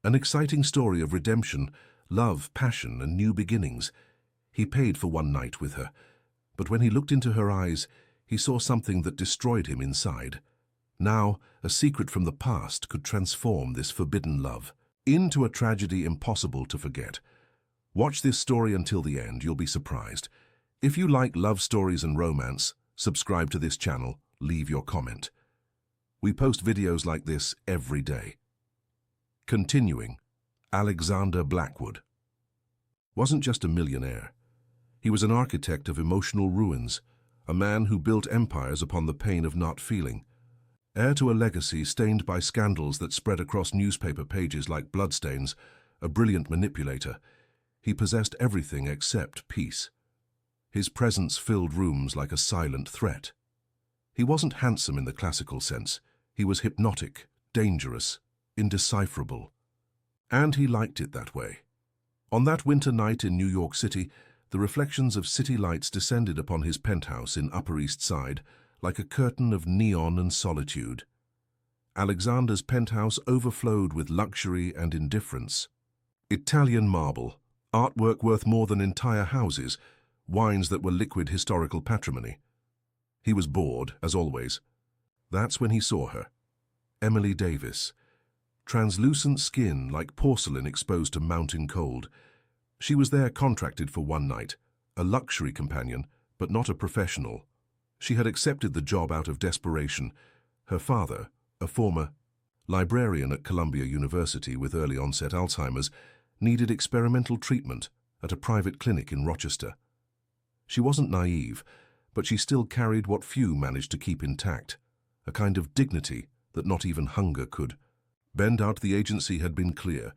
An exciting story of redemption, love, passion, and new beginnings. He paid for one night with her, but when he looked into her eyes, he saw something that destroyed him inside. Now, a secret from the past could transform this forbidden love into a tragedy impossible to forget. Watch this story until the end, you'll be surprised. If you like love stories and romance, subscribe to this channel, leave your comment. We post videos like this every day. Continuing, Alexander Blackwood wasn't just a millionaire. He was an architect of emotional ruins, a man who built empires upon the pain of not feeling. Heir to a legacy stained by scandals that spread across newspaper pages like bloodstains, a brilliant manipulator, he possessed everything except peace. His presence filled rooms like a silent threat. He wasn't handsome in the classical sense. He was hypnotic, dangerous, indecipherable. And he liked it that way. On that winter night in New York City, the reflections of city lights descended upon his penthouse in Upper East Side like a curtain of neon and solitude. Alexander's penthouse overflowed with luxury and indifference. Italian marble, artwork worth more than entire houses, wines that were liquid historical patrimony. He was bored, as always. That's when he saw her. Emily Davis. Translucent skin like porcelain exposed to mounting cold. She was there contracted for one night, a luxury companion, but not a professional. She had accepted the job out of desperation. Her father, a former librarian at Columbia University with early-onset Alzheimer's, needed experimental treatment at a private clinic in Rochester. She wasn't naive, but she still carried what few managed to keep intact, a kind of dignity that not even hunger could. Bend out the agency had been clear.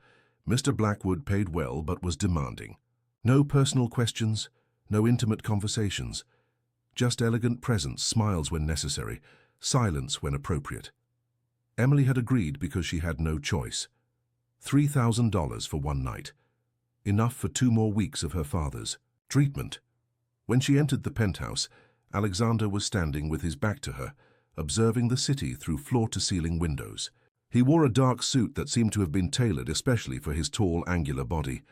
Mr. Blackwood paid well but was demanding. No personal questions, no intimate conversations. Just elegant presence, smiles when necessary, silence when appropriate. Emily had agreed because she had no choice. $3,000 for one night. Enough for 2 more weeks of her father's treatment. When she entered the penthouse, Alexander was standing with his back to her, observing the city through floor-to-ceiling windows. He wore a dark suit that seemed to have been tailored especially for his tall, angular body.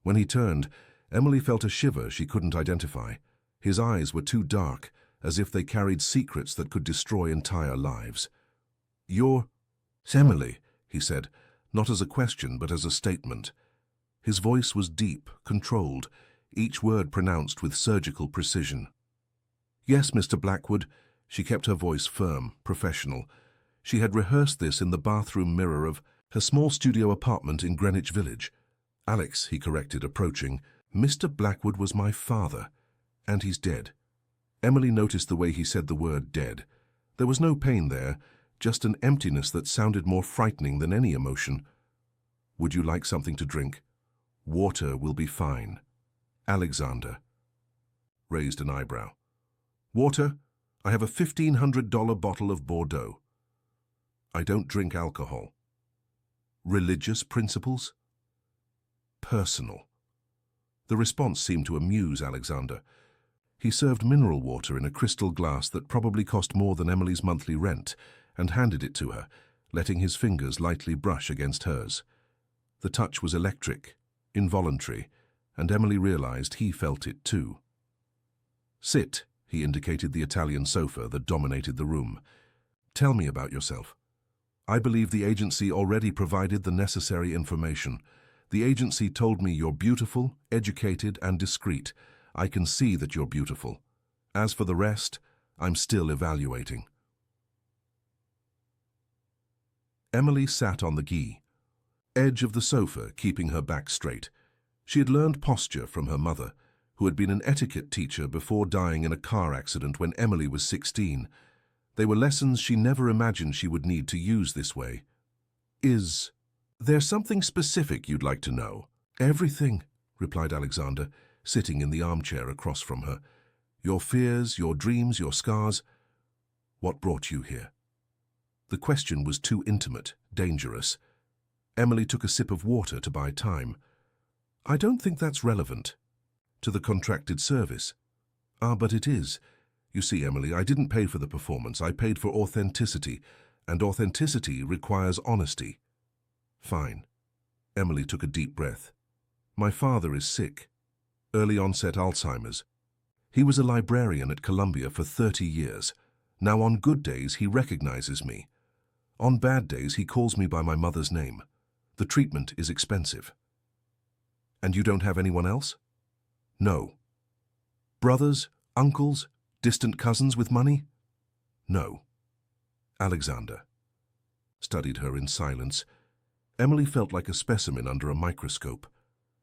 When he turned, Emily felt a shiver she couldn't identify. His eyes were too dark, as if they carried secrets that could destroy entire lives. "You're Emily," he said, not as a question but as a statement. His voice was deep, controlled, each word pronounced with surgical precision. "Yes, Mr. Blackwood." She kept her voice firm, professional. She had rehearsed this in the bathroom mirror of her small studio apartment in Greenwich Village. "Alex," he corrected, approaching. "Mr. Blackwood was my father, and he's dead." Emily noticed the way he said the word dead. There was no pain there, just an emptiness that sounded more frightening than any emotion. "Would you like something to drink?" "Water will be fine." Alexander raised an eyebrow. "Water? I have a $1,500 bottle of Bordeaux." "I don't drink alcohol." "Religious principles?" "Personal." The response seemed to amuse Alexander. He served mineral water in a crystal glass that probably cost more than Emily's monthly rent and handed it to her, letting his fingers lightly brush against hers. The touch was electric, involuntary, and Emily realized he felt it too. "Sit," he indicated the Italian sofa that dominated the room. "Tell me about yourself." "I believe the agency already provided the necessary information. The agency told me you're beautiful, educated, and discreet. I can see that you're beautiful. As for the rest, I'm still evaluating." Emily sat on the edge of the sofa, keeping her back straight. She had learned posture from her mother, who had been an etiquette teacher before dying in a car accident when Emily was 16. They were lessons she never imagined she would need to use this way. "Is there something specific you'd like to know?" "Everything," replied Alexander, sitting in the armchair across from her. "Your fears, your dreams, your scars. What brought you here?" The question was too intimate, dangerous. Emily took a sip of water to buy time. "I don't think that's relevant." "To the contracted service?" "Ah, but it is. You see, Emily, I didn't pay for the performance. I paid for authenticity, and authenticity requires honesty." "Fine. Emily took a deep breath. My father is sick. Early onset Alzheimer's. He was a librarian at Columbia for 30 years. Now on good days he recognizes me. On bad days he calls me by my mother's name. The treatment is expensive. And you don't have anyone else? No. Brothers, uncles, distant cousins with money? No. Alexander studied her in silence. Emily felt like a specimen under a microscope.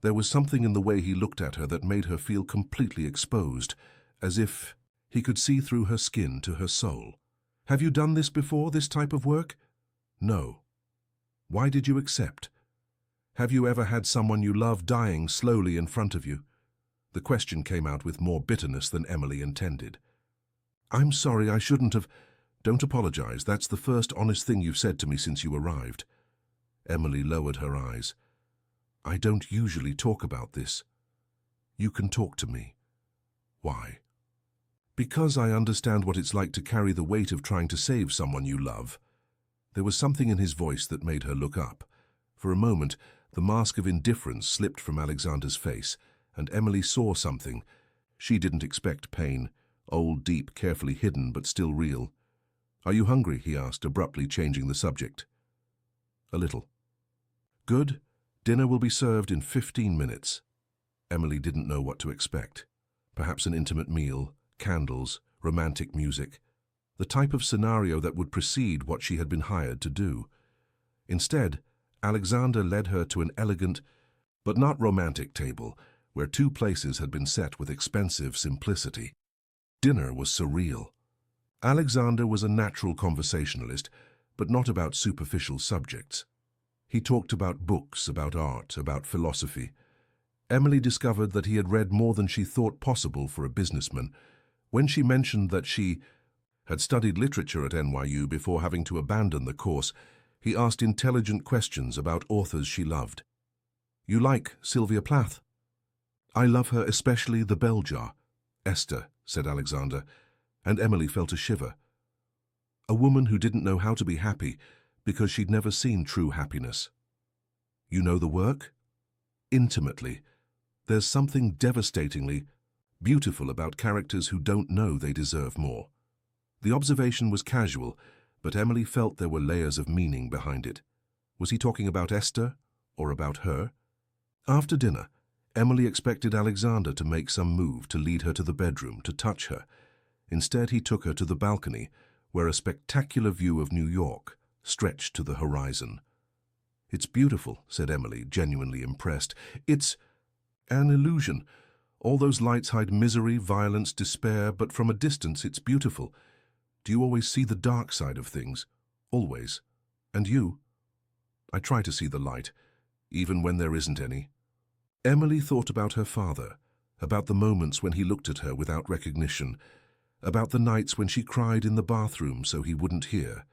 There was something in the way he looked at her that made her feel completely exposed, as if he could see through her skin to her soul. Have you done this before, this type of work? No. Why did you accept? Have you ever had someone you love dying slowly in front of you? The question came out with more bitterness than Emily intended. I'm sorry, I shouldn't have. Don't apologize. That's the first honest thing you've said to me since you arrived. Emily lowered her eyes. I don't usually talk about this. You can talk to me. Why? Because I understand what it's like to carry the weight of trying to save someone you love. There was something in his voice that made her look up. For a moment, the mask of indifference slipped from Alexander's face, and Emily saw something. She didn't expect pain, old, deep, carefully hidden, but still real. Are you hungry? He asked, abruptly changing the subject. A little. Good. Dinner will be served in 15 minutes. Emily didn't know what to expect. Perhaps an intimate meal, candles, romantic music. The type of scenario that would precede what she had been hired to do. Instead, Alexander led her to an elegant, but not romantic table, where two places had been set with expensive simplicity. Dinner was surreal. Alexander was a natural conversationalist, but not about superficial subjects. He talked about books, about art, about philosophy. Emily discovered that he had read more than she thought possible for a businessman. When she mentioned that she had studied literature at NYU before having to abandon the course, he asked intelligent questions about authors she loved. You like Sylvia Plath? I love her, especially The Bell Jar. Esther, said Alexander, and Emily felt a shiver. A woman who didn't know how to be happy because she'd never seen true happiness. You know the work? Intimately. There's something devastatingly beautiful about characters who don't know they deserve more. The observation was casual, but Emily felt there were layers of meaning behind it. Was he talking about Esther or about her? After dinner, Emily expected Alexander to make some move to lead her to the bedroom, to touch her. Instead, he took her to the balcony, where a spectacular view of New York stretched to the horizon. It's beautiful, said Emily, genuinely impressed. It's an illusion. All those lights hide misery, violence, despair, but from a distance it's beautiful. Do you always see the dark side of things? Always. And you? I try to see the light, even when there isn't any. Emily thought about her father, about the moments when he looked at her without recognition, about the nights when she cried in the bathroom so he wouldn't hear,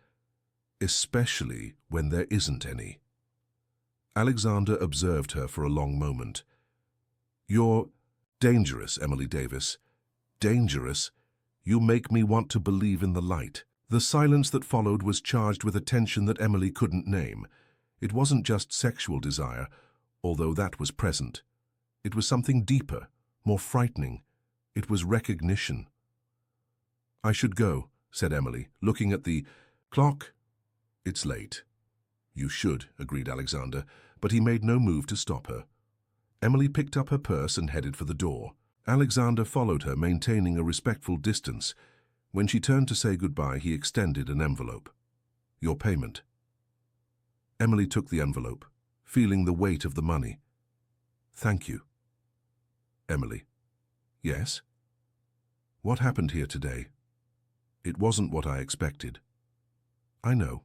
especially when there isn't any. Alexander observed her for a long moment. You're dangerous, Emily Davis. Dangerous. You make me want to believe in the light. The silence that followed was charged with a tension that Emily couldn't name. It wasn't just sexual desire, although that was present. It was something deeper, more frightening. It was recognition. I should go, said Emily, looking at the clock. It's late. You should, agreed Alexander, but he made no move to stop her. Emily picked up her purse and headed for the door. Alexander followed her, maintaining a respectful distance. When she turned to say goodbye, he extended an envelope. Your payment. Emily took the envelope, feeling the weight of the money. Thank you. Emily. Yes? What happened here today? It wasn't what I expected. I know.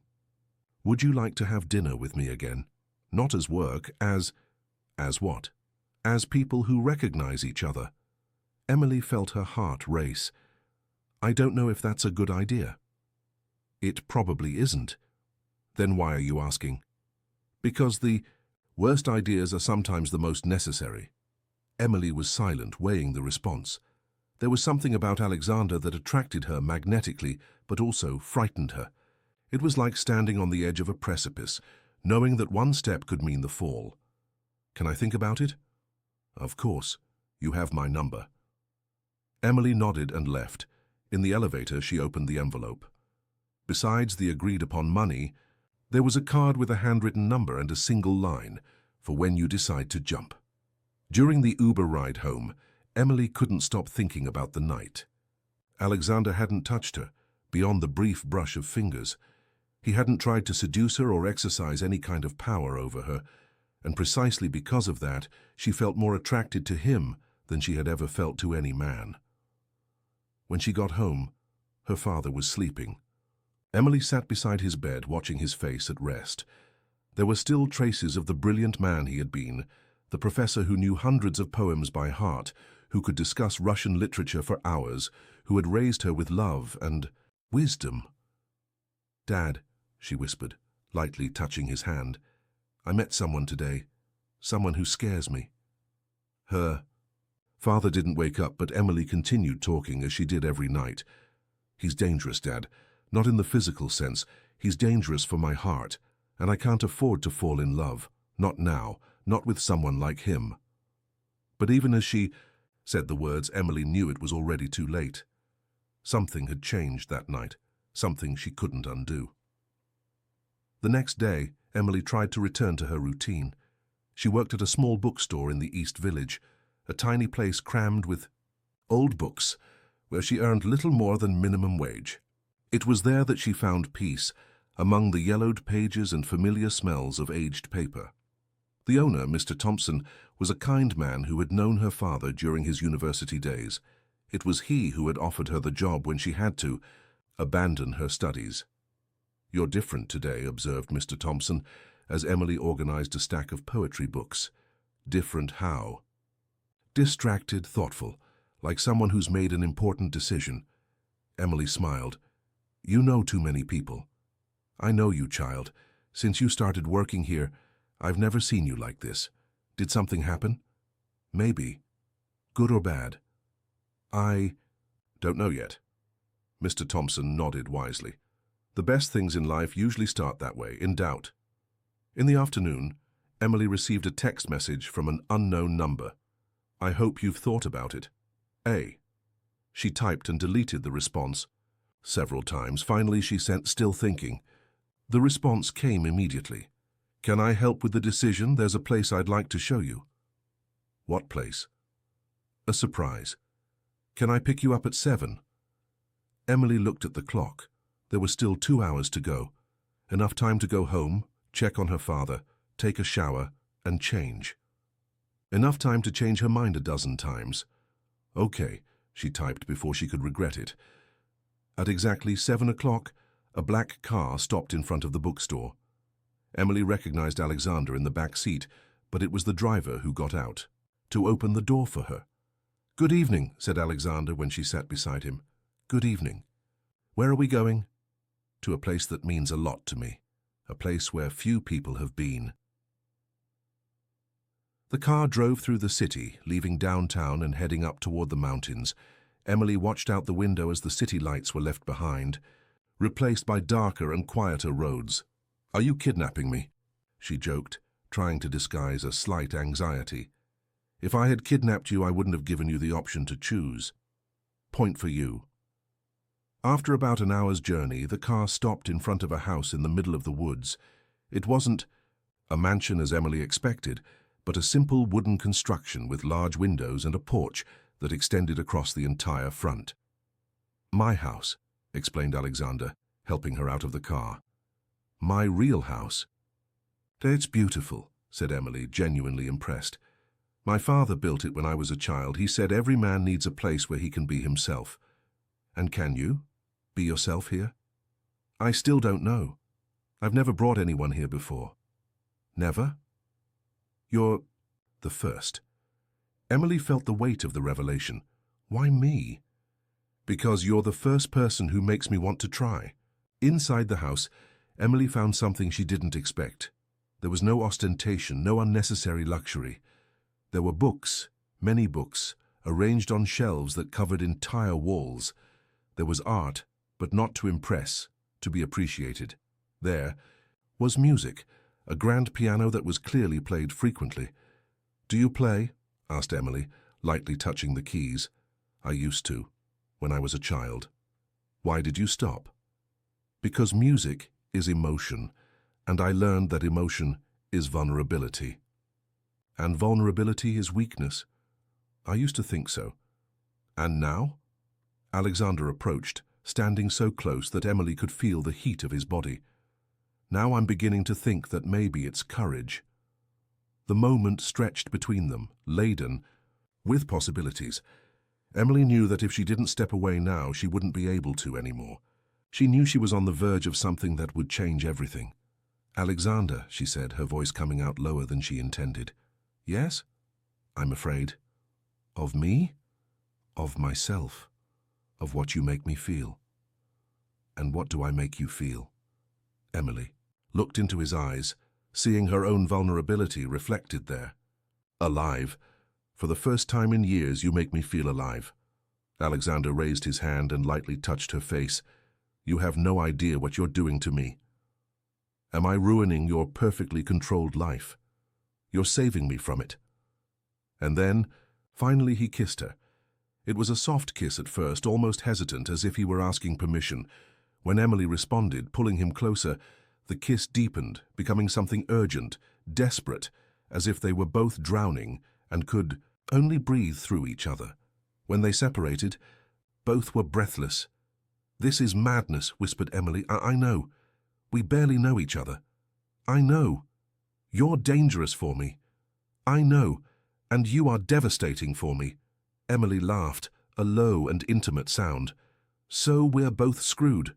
Would you like to have dinner with me again? Not as work, as what? As people who recognize each other. Emily felt her heart race. I don't know if that's a good idea. It probably isn't. Then why are you asking? Because the worst ideas are sometimes the most necessary. Emily was silent, weighing the response. There was something about Alexander that attracted her magnetically, but also frightened her. It was like standing on the edge of a precipice, knowing that one step could mean the fall. Can I think about it? Of course. You have my number. Emily nodded and left. In the elevator, she opened the envelope. Besides the agreed-upon money, there was a card with a handwritten number and a single line, for when you decide to jump. During the Uber ride home, Emily couldn't stop thinking about the night. Alexander hadn't touched her, beyond the brief brush of fingers. He hadn't tried to seduce her or exercise any kind of power over her, and precisely because of that, she felt more attracted to him than she had ever felt to any man. When she got home, her father was sleeping. Emily sat beside his bed, watching his face at rest. There were still traces of the brilliant man he had been, the professor who knew hundreds of poems by heart, who could discuss Russian literature for hours, who had raised her with love and wisdom. "Dad," she whispered, lightly touching his hand, "I met someone today, someone who scares me." Her father didn't wake up, but Emily continued talking as she did every night. "He's dangerous, Dad. Not in the physical sense. He's dangerous for my heart, and I can't afford to fall in love. Not now, not with someone like him." But even as she said the words, Emily knew it was already too late. Something had changed that night, something she couldn't undo. The next day, Emily tried to return to her routine. She worked at a small bookstore in the East Village, a tiny place crammed with old books, where she earned little more than minimum wage. It was there that she found peace, among the yellowed pages and familiar smells of aged paper. The owner, Mr. Thompson, was a kind man who had known her father during his university days. It was he who had offered her the job when she had to abandon her studies. "You're different today," observed Mr. Thompson, as Emily organized a stack of poetry books. "Different how?" "Distracted, thoughtful, like someone who's made an important decision." Emily smiled. "You know too many people." "I know you, child. Since you started working here, I've never seen you like this. Did something happen?" "Maybe. Good or bad?" "I don't know yet." Mr. Thompson nodded wisely. "The best things in life usually start that way, in doubt." In the afternoon, Emily received a text message from an unknown number. "I hope you've thought about it. A." She typed and deleted the response several times. Finally, she sent "still thinking." The response came immediately. "Can I help with the decision? There's a place I'd like to show you." "What place?" "A surprise." "Can I pick you up at 7? Emily looked at the clock. There were still 2 hours to go. Enough time to go home, check on her father, take a shower, and change. Enough time to change her mind a dozen times. "Okay," she typed before she could regret it. At exactly 7 o'clock, a black car stopped in front of the bookstore. Emily recognized Alexander in the back seat, but it was the driver who got out to open the door for her. "Good evening," said Alexander when she sat beside him. "Good evening. Where are we going?" "To a place that means a lot to me, a place where few people have been." The car drove through the city, leaving downtown and heading up toward the mountains. Emily watched out the window as the city lights were left behind, replaced by darker and quieter roads. "Are you kidnapping me?" she joked, trying to disguise a slight anxiety. "If I had kidnapped you, I wouldn't have given you the option to choose. Point for you." After about an hour's journey, the car stopped in front of a house in the middle of the woods. It wasn't a mansion as Emily expected, but a simple wooden construction with large windows and a porch that extended across the entire front. "My house," explained Alexander, helping her out of the car. "My real house." "It's beautiful," said Emily, genuinely impressed. "My father built it when I was a child. He said every man needs a place where he can be himself." "And can you be yourself here?" "I still don't know. I've never brought anyone here before." "Never?" "You're the first." Emily felt the weight of the revelation. "Why me?" "Because you're the first person who makes me want to try." Inside the house, Emily found something she didn't expect. There was no ostentation, no unnecessary luxury. There were books, many books, arranged on shelves that covered entire walls. There was art, but not to impress, to be appreciated. There was music, a grand piano that was clearly played frequently. "Do you play?" asked Emily, lightly touching the keys. "I used to, when I was a child." "Why did you stop?" "Because music is emotion, and I learned that emotion is vulnerability." "And vulnerability is weakness?" "I used to think so." "And now?" Alexander approached, standing so close that Emily could feel the heat of his body. "Now I'm beginning to think that maybe it's courage." The moment stretched between them, laden with possibilities. Emily knew that if she didn't step away now, she wouldn't be able to anymore. She knew she was on the verge of something that would change everything. "Alexander," she said, her voice coming out lower than she intended. "Yes?" "I'm afraid." "Of me?" "Of myself. Of what you make me feel." "And what do I make you feel?" Emily looked into his eyes, seeing her own vulnerability reflected there. "Alive. For the first time in years, you make me feel alive." Alexander raised his hand and lightly touched her face. "You have no idea what you're doing to me. Am I ruining your perfectly controlled life? You're saving me from it." And then, finally, he kissed her. It was a soft kiss at first, almost hesitant, as if he were asking permission. When Emily responded, pulling him closer, the kiss deepened, becoming something urgent, desperate, as if they were both drowning and could only breathe through each other. When they separated, both were breathless. "This is madness," whispered Emily. I know. We barely know each other. I know. You're dangerous for me. I know. And you are devastating for me." Emily laughed, a low and intimate sound. "So we're both screwed."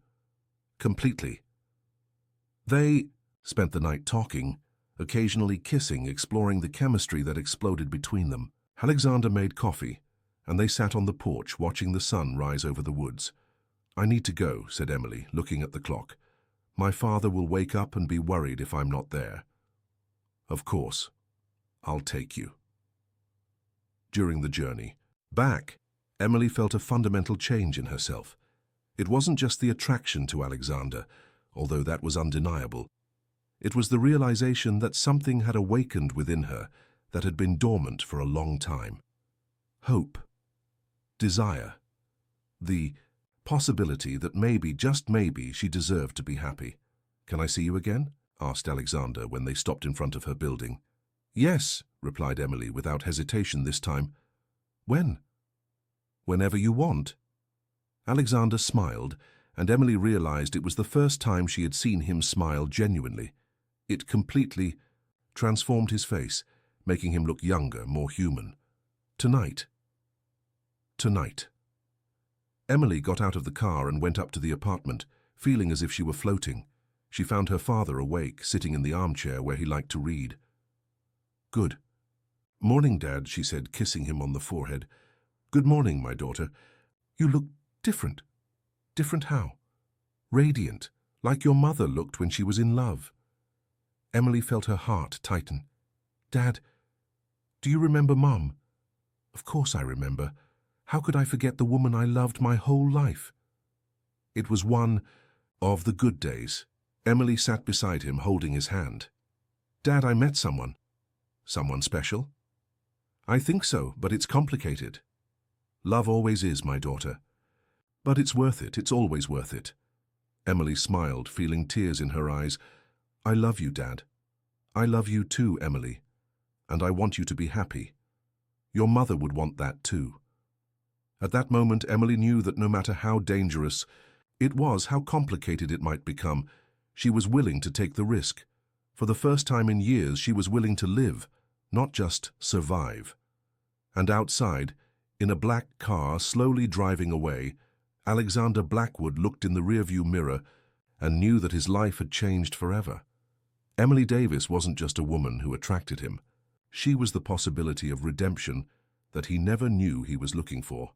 "Completely." They spent the night talking, occasionally kissing, exploring the chemistry that exploded between them. Alexander made coffee, and they sat on the porch watching the sun rise over the woods. "I need to go," said Emily, looking at the clock. "My father will wake up and be worried if I'm not there." "Of course. I'll take you." During the journey back, Emily felt a fundamental change in herself. It wasn't just the attraction to Alexander, although that was undeniable. It was the realization that something had awakened within her that had been dormant for a long time. Hope. Desire. The possibility that maybe, just maybe, she deserved to be happy. "Can I see you again?" asked Alexander when they stopped in front of her building. "Yes," replied Emily without hesitation this time. "When?" "Whenever you want." Alexander smiled, and Emily realized it was the first time she had seen him smile genuinely. It completely transformed his face, making him look younger, more human. "Tonight." Tonight. Emily got out of the car and went up to the apartment, feeling as if she were floating. She found her father awake, sitting in the armchair where he liked to read. "Good. Morning, Dad," she said, kissing him on the forehead. "Good morning, my daughter. You look different." "Different how?" "Radiant, like your mother looked when she was in love." Emily felt her heart tighten. "Dad, do you remember Mum?" "Of course I remember. How could I forget the woman I loved my whole life?" It was one of the good days. Emily sat beside him, holding his hand. "Dad, I met someone." "Someone special?" "I think so, but it's complicated." "Love always is, my daughter. But it's worth it. It's always worth it." Emily smiled, feeling tears in her eyes. "I love you, Dad. I love you too, Emily. And I want you to be happy. Your mother would want that too." At that moment, Emily knew that no matter how dangerous it was, how complicated it might become, she was willing to take the risk. For the first time in years, she was willing to live, not just survive. And outside, in a black car slowly driving away, Alexander Blackwood looked in the rearview mirror and knew that his life had changed forever. Emily Davis wasn't just a woman who attracted him. She was the possibility of redemption that he never knew he was looking for.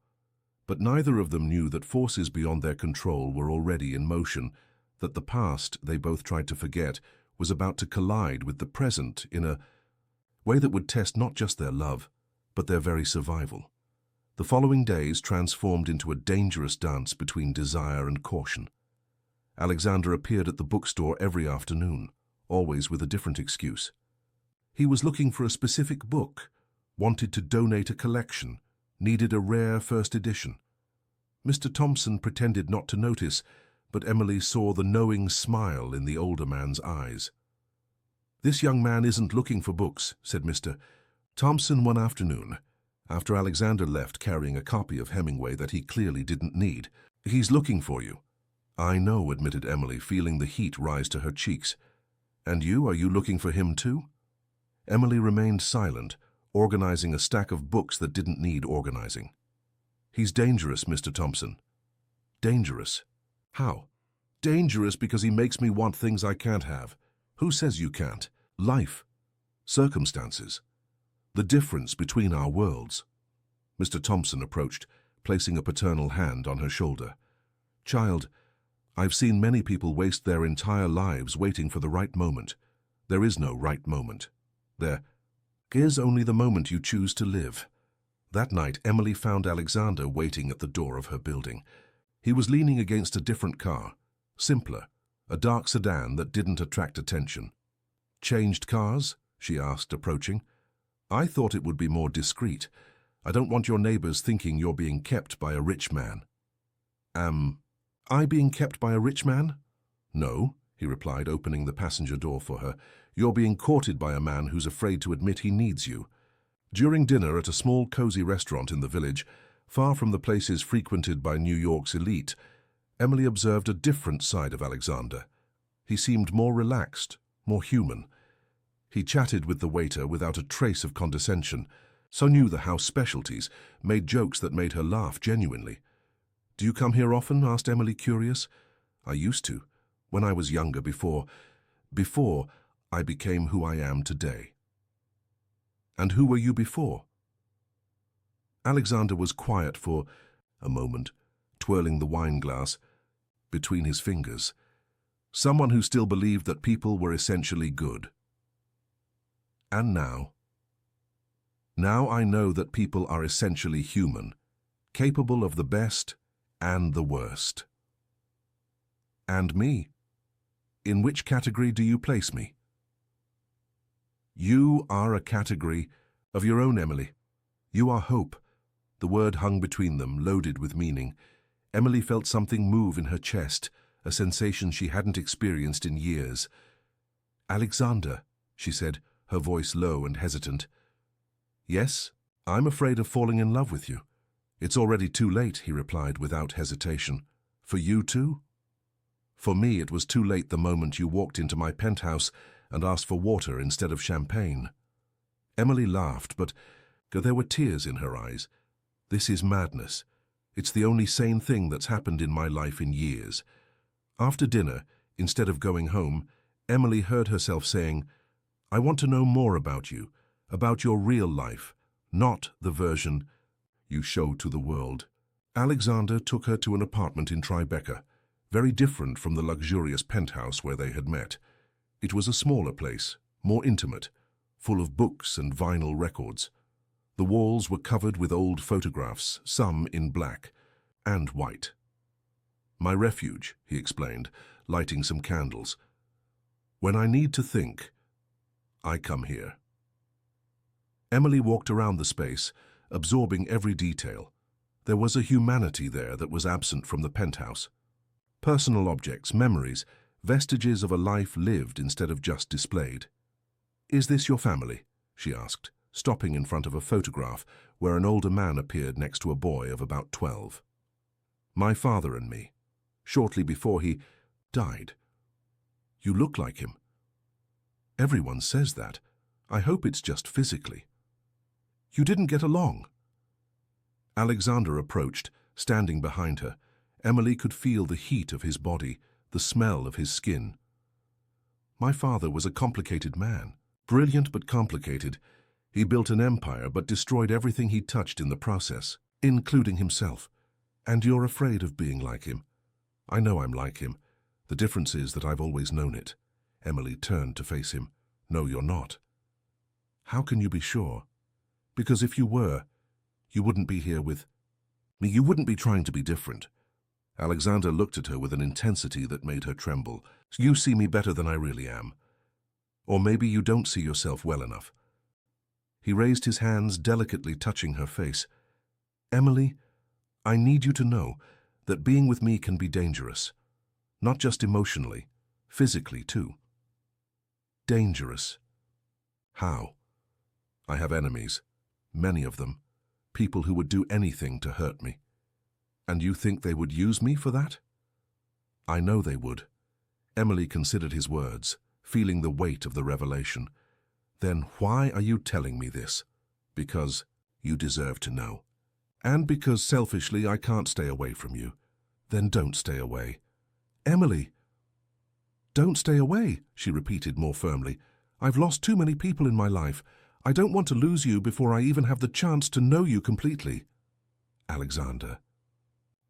But neither of them knew that forces beyond their control were already in motion, that the past they both tried to forget was about to collide with the present in a way that would test not just their love, but their very survival. The following days transformed into a dangerous dance between desire and caution. Alexander appeared at the bookstore every afternoon, always with a different excuse. He was looking for a specific book, wanted to donate a collection, needed a rare first edition. Mr. Thompson pretended not to notice, but Emily saw the knowing smile in the older man's eyes. "This young man isn't looking for books," said Mr. Thompson one afternoon, after Alexander left carrying a copy of Hemingway that he clearly didn't need. "He's looking for you." "I know," admitted Emily, feeling the heat rise to her cheeks. "And you, are you looking for him too?" Emily remained silent, organizing a stack of books that didn't need organizing. "He's dangerous, Mr. Thompson." "Dangerous? How?" "Dangerous because he makes me want things I can't have." "Who says you can't?" "Life. Circumstances. The difference between our worlds." Mr. Thompson approached, placing a paternal hand on her shoulder. "Child, I've seen many people waste their entire lives waiting for the right moment. There is no right moment. There is only the moment you choose to live." That night, Emily found Alexander waiting at the door of her building. He was leaning against a different car, simpler, a dark sedan that didn't attract attention. "Changed cars?" she asked, approaching. "I thought it would be more discreet. I don't want your neighbors thinking you're being kept by a rich man." Am I being kept by a rich man?" "No," he replied, opening the passenger door for her. "You're being courted by a man who's afraid to admit he needs you." During dinner at a small, cozy restaurant in the village, far from the places frequented by New York's elite, Emily observed a different side of Alexander. He seemed more relaxed, more human. He chatted with the waiter without a trace of condescension, so knew the house specialties, made jokes that made her laugh genuinely. "Do you come here often?" asked Emily, curious. "I used to, when I was younger, before I became who I am today." "And who were you before?" Alexander was quiet for a moment, twirling the wine glass between his fingers. "Someone who still believed that people were essentially good." "And now?" "Now I know that people are essentially human, capable of the best and the worst." "And me? In which category do you place me?" "You are a category of your own, Emily. You are hope." The word hung between them, loaded with meaning. Emily felt something move in her chest, a sensation she hadn't experienced in years. "Alexander," she said, her voice low and hesitant. "Yes, I'm afraid of falling in love with you." "It's already too late," he replied without hesitation. "For you too?" "For me, it was too late the moment you walked into my penthouse and asked for water instead of champagne." Emily laughed, but there were tears in her eyes. "This is madness. It's the only sane thing that's happened in my life in years." After dinner, instead of going home, Emily heard herself saying, "I want to know more about you, about your real life, not the version you show to the world." Alexander took her to an apartment in Tribeca, very different from the luxurious penthouse where they had met. It was a smaller place, more intimate, full of books and vinyl records. The walls were covered with old photographs, some in black and white. "My refuge," he explained, lighting some candles. "When I need to think, I come here." Emily walked around the space, absorbing every detail. There was a humanity there that was absent from the penthouse. Personal objects, memories, vestiges of a life lived instead of just displayed. "Is this your family?" she asked, stopping in front of a photograph where an older man appeared next to a boy of about 12. "My father and me, shortly before he died." "You look like him." "Everyone says that. I hope it's just physically." "You didn't get along." Alexander approached, standing behind her. Emily could feel the heat of his body, the smell of his skin. "My father was a complicated man, brilliant but complicated. He built an empire but destroyed everything he touched in the process, including himself. And you're afraid of being like him." "I know I'm like him. The difference is that I've always known it." Emily turned to face him. "No, you're not." "How can you be sure?" "Because if you were, you wouldn't be here with me. You wouldn't be trying to be different." Alexander looked at her with an intensity that made her tremble. "You see me better than I really am. Or maybe you don't see yourself well enough." He raised his hands, delicately touching her face. "Emily, I need you to know that being with me can be dangerous. Not just emotionally, physically too." "Dangerous? How?" "I have enemies, many of them, people who would do anything to hurt me." "And you think they would use me for that?" "I know they would." Emily considered his words, feeling the weight of the revelation. "Then why are you telling me this?" "Because you deserve to know. And because selfishly I can't stay away from you." "Then don't stay away." "Emily!" "Don't stay away," she repeated more firmly. "I've lost too many people in my life. I don't want to lose you before I even have the chance to know you completely." Alexander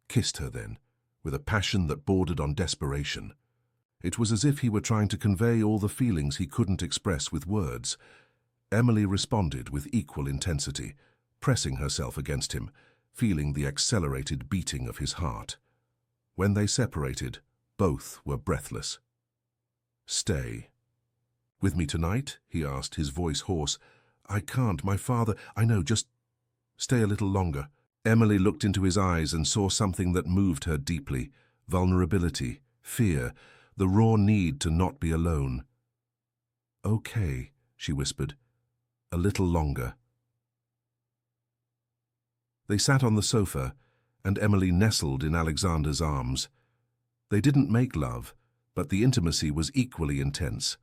kissed her then, with a passion that bordered on desperation. It was as if he were trying to convey all the feelings he couldn't express with words. Emily responded with equal intensity, pressing herself against him, feeling the accelerated beating of his heart. When they separated, both were breathless. "Stay." "With me tonight?" he asked, his voice hoarse. "I can't, my father—" "I know, just stay a little longer." Emily looked into his eyes and saw something that moved her deeply: vulnerability, fear, the raw need to not be alone. "Okay," she whispered. "A little longer." They sat on the sofa, and Emily nestled in Alexander's arms. They didn't make love, but the intimacy was equally intense.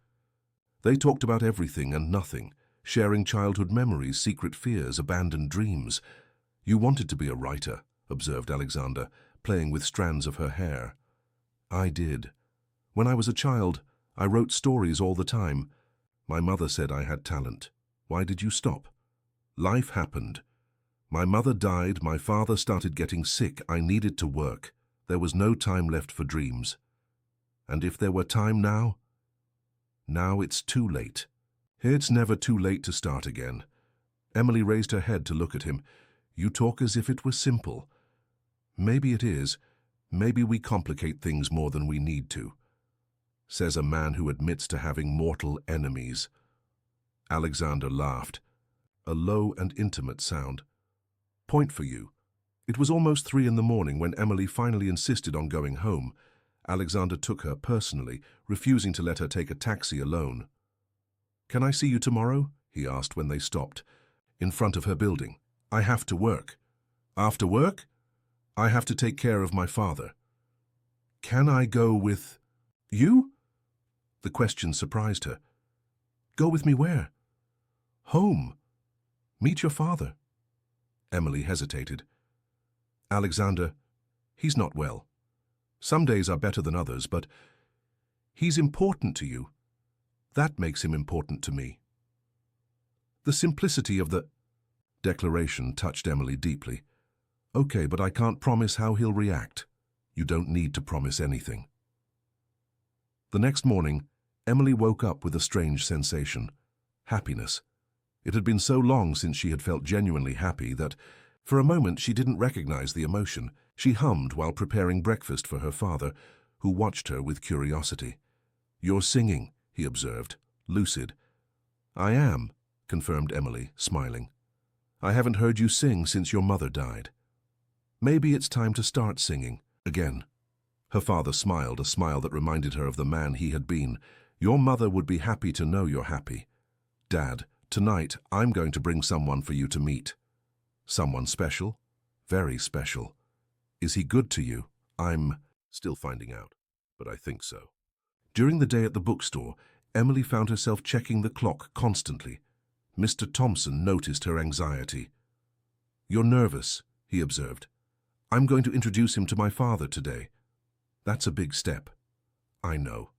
They talked about everything and nothing, sharing childhood memories, secret fears, abandoned dreams. "You wanted to be a writer," observed Alexander, playing with strands of her hair. "I did. When I was a child, I wrote stories all the time. My mother said I had talent. Why did you stop?" "Life happened. My mother died, my father started getting sick, I needed to work. There was no time left for dreams. And if there were time now? Now it's too late." "It's never too late to start again." Emily raised her head to look at him. "You talk as if it were simple." "Maybe it is. Maybe we complicate things more than we need to," says a man who admits to having mortal enemies. Alexander laughed, a low and intimate sound. "Point for you." It was almost 3 in the morning when Emily finally insisted on going home. Alexander took her personally, refusing to let her take a taxi alone. "Can I see you tomorrow?" he asked when they stopped, in front of her building. "I have to work." "After work?" "I have to take care of my father." "Can I go with you?" The question surprised her. "Go with me where?" "Home. Meet your father." Emily hesitated. "Alexander, he's not well. Some days are better than others, but he's important to you. That makes him important to me." The simplicity of the declaration touched Emily deeply. "Okay, but I can't promise how he'll react." "You don't need to promise anything." The next morning, Emily woke up with a strange sensation: happiness. It had been so long since she had felt genuinely happy that, for a moment, she didn't recognize the emotion. She hummed while preparing breakfast for her father, who watched her with curiosity. "You're singing," he observed, lucid. "I am," confirmed Emily, smiling. "I haven't heard you sing since your mother died. Maybe it's time to start singing again." Her father smiled, a smile that reminded her of the man he had been. "Your mother would be happy to know you're happy. Dad, tonight I'm going to bring someone for you to meet." "Someone special?" "Very special." "Is he good to you?" "I'm still finding out, but I think so." During the day at the bookstore, Emily found herself checking the clock constantly. Mr. Thompson noticed her anxiety. "You're nervous," he observed. "I'm going to introduce him to my father today." "That's a big step." "I know.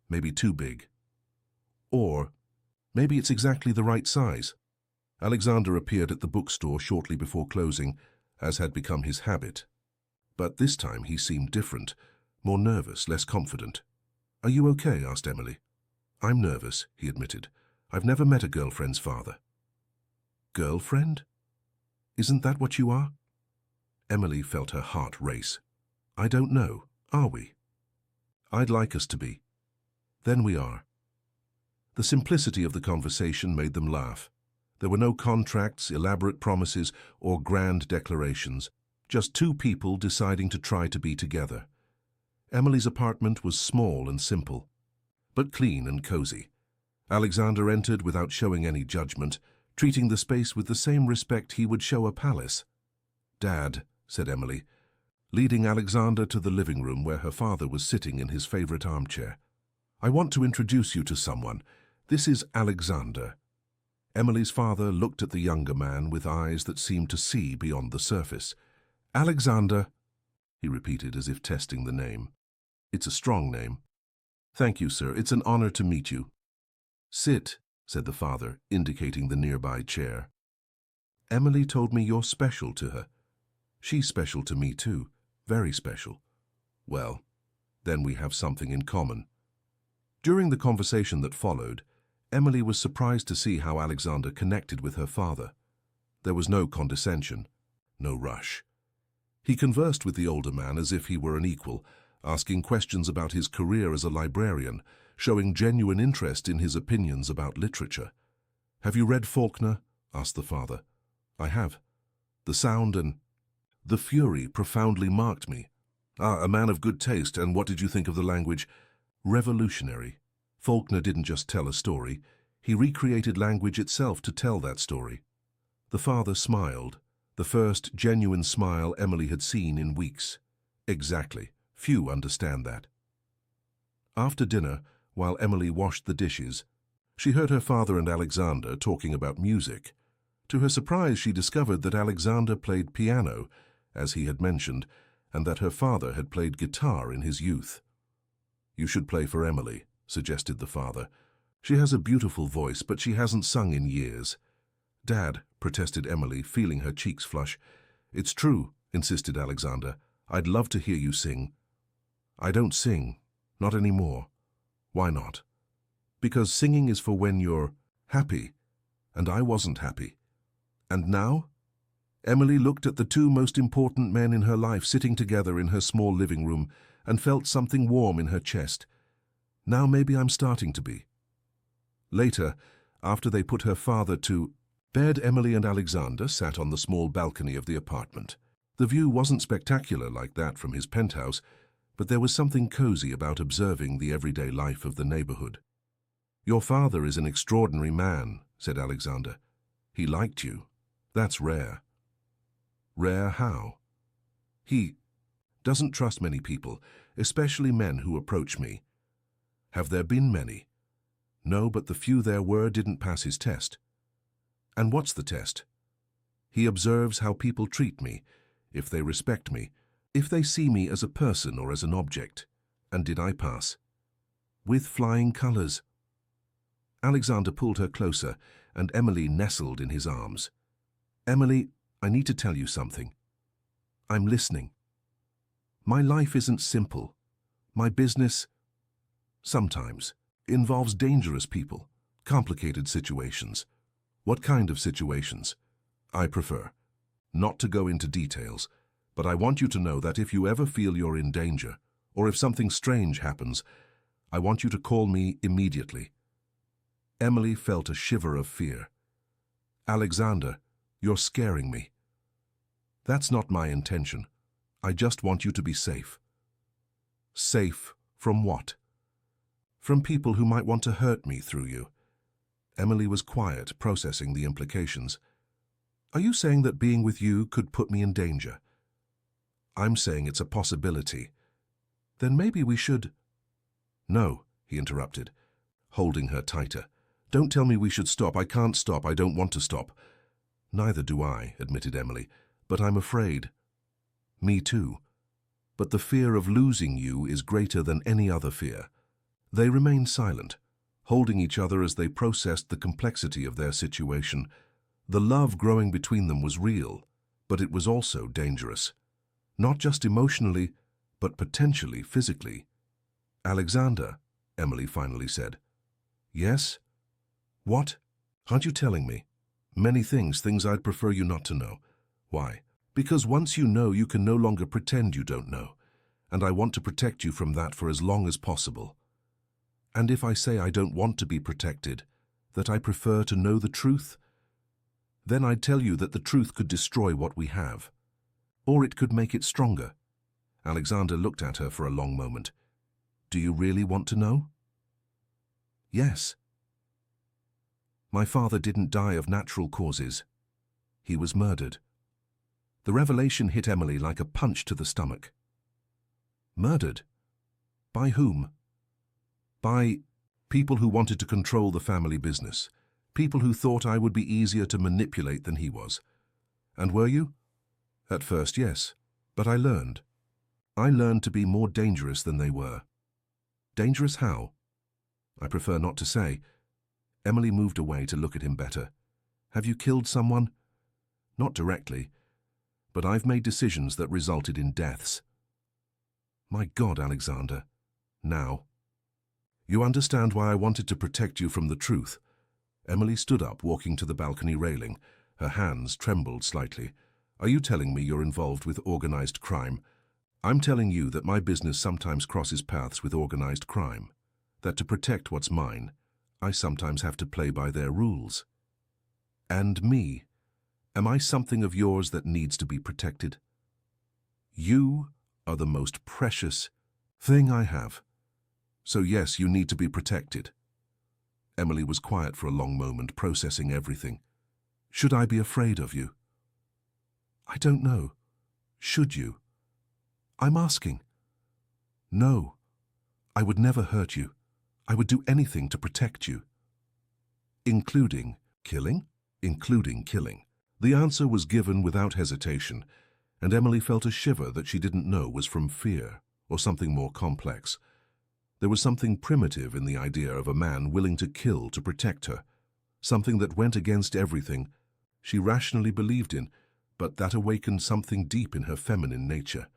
Maybe too big. Or maybe it's exactly the right size." Alexander appeared at the bookstore shortly before closing, as had become his habit. But this time he seemed different, more nervous, less confident. "Are you okay?" asked Emily. "I'm nervous," he admitted. "I've never met a girlfriend's father." "Girlfriend? Isn't that what you are?" Emily felt her heart race. "I don't know. Are we?" "I'd like us to be." "Then we are." The simplicity of the conversation made them laugh. There were no contracts, elaborate promises, or grand declarations, just two people deciding to try to be together. Emily's apartment was small and simple, but clean and cozy. Alexander entered without showing any judgment, treating the space with the same respect he would show a palace. "Dad," said Emily, leading Alexander to the living room where her father was sitting in his favorite armchair. "I want to introduce you to someone. This is Alexander." Emily's father looked at the younger man with eyes that seemed to see beyond the surface. "Alexander," he repeated as if testing the name. "It's a strong name." "Thank you, sir. It's an honor to meet you." "Sit," said the father, indicating the nearby chair. "Emily told me you're special to her." "She's special to me too. Very special." "Well, then we have something in common." During the conversation that followed, Emily was surprised to see how Alexander connected with her father. There was no condescension, no rush. He conversed with the older man as if he were an equal, asking questions about his career as a librarian, showing genuine interest in his opinions about literature. "Have you read Faulkner?" asked the father. "I have. The sound and the fury profoundly marked me." "Ah, a man of good taste, and what did you think of the language?" "Revolutionary. Faulkner didn't just tell a story, he recreated language itself to tell that story." The father smiled, the first genuine smile Emily had seen in weeks. Exactly. Few understand that. After dinner, while Emily washed the dishes, she heard her father and Alexander talking about music. To her surprise, she discovered that Alexander played piano, as he had mentioned, and that her father had played guitar in his youth. "You should play for Emily," suggested the father. "She has a beautiful voice, but she hasn't sung in years." "Dad," protested Emily, feeling her cheeks flush. "It's true," insisted Alexander. "I'd love to hear you sing." "I don't sing. Not anymore." "Why not?" "Because singing is for when you're happy, and I wasn't happy." "And now?" Emily looked at the two most important men in her life sitting together in her small living room and felt something warm in her chest. Now maybe I'm starting to be. Later, after they put her father to bed, Emily and Alexander sat on the small balcony of the apartment. The view wasn't spectacular like that from his penthouse, but there was something cozy about observing the everyday life of the neighborhood. "Your father is an extraordinary man," said Alexander. "He liked you. That's rare." "Rare how?" "He doesn't trust many people, especially men who approach me." "Have there been many?" "No, but the few there were didn't pass his test." "And what's the test?" "He observes how people treat me, if they respect me, if they see me as a person or as an object. And did I pass?" "With flying colors." Alexander pulled her closer, and Emily nestled in his arms. "Emily, I need to tell you something." "I'm listening." "My life isn't simple. My business, sometimes, involves dangerous people, complicated situations." "What kind of situations?" "I prefer not to go into details, but I want you to know that if you ever feel you're in danger, or if something strange happens, I want you to call me immediately." Emily felt a shiver of fear. "Alexander, you're scaring me." "That's not my intention. I just want you to be safe." "Safe from what?" "From people who might want to hurt me through you." Emily was quiet, processing the implications. "Are you saying that being with you could put me in danger?" "I'm saying it's a possibility." "Then maybe we should—" "No," he interrupted, holding her tighter. "Don't tell me we should stop. I can't stop. I don't want to stop." "Neither do I," admitted Emily, "but I'm afraid." "Me too. But the fear of losing you is greater than any other fear." They remained silent, holding each other as they processed the complexity of their situation. The love growing between them was real, but it was also dangerous. Not just emotionally, but potentially physically. "Alexander," Emily finally said. "Yes?" "What? Aren't you telling me?" "Many things I'd prefer you not to know." "Why?" "Because once you know, you can no longer pretend you don't know, and I want to protect you from that for as long as possible." "And if I say I don't want to be protected, that I prefer to know the truth?" Then I'd tell you that the truth could destroy what we have. Or it could make it stronger. Alexander looked at her for a long moment. Do you really want to know? Yes. My father didn't die of natural causes. He was murdered. The revelation hit Emily like a punch to the stomach. Murdered? By whom? By people who wanted to control the family business. People who thought I would be easier to manipulate than he was. And were you? At first, yes. But I learned. I learned to be more dangerous than they were. Dangerous how? I prefer not to say. Emily moved away to look at him better. Have you killed someone? Not directly. But I've made decisions that resulted in deaths. My God, Alexander. Now. You understand why I wanted to protect you from the truth. Emily stood up, walking to the balcony railing. Her hands trembled slightly. Are you telling me you're involved with organized crime? I'm telling you that my business sometimes crosses paths with organized crime. That to protect what's mine, I sometimes have to play by their rules. And me? Am I something of yours that needs to be protected? You are the most precious thing I have. So yes, you need to be protected. Emily was quiet for a long moment, processing everything. Should I be afraid of you? I don't know. Should you? I'm asking. No. I would never hurt you. I would do anything to protect you. Including killing? Including killing. The answer was given without hesitation, and Emily felt a shiver that she didn't know was from fear or something more complex. There was something primitive in the idea of a man willing to kill to protect her, something that went against everything she rationally believed in, but that awakened something deep in her feminine nature.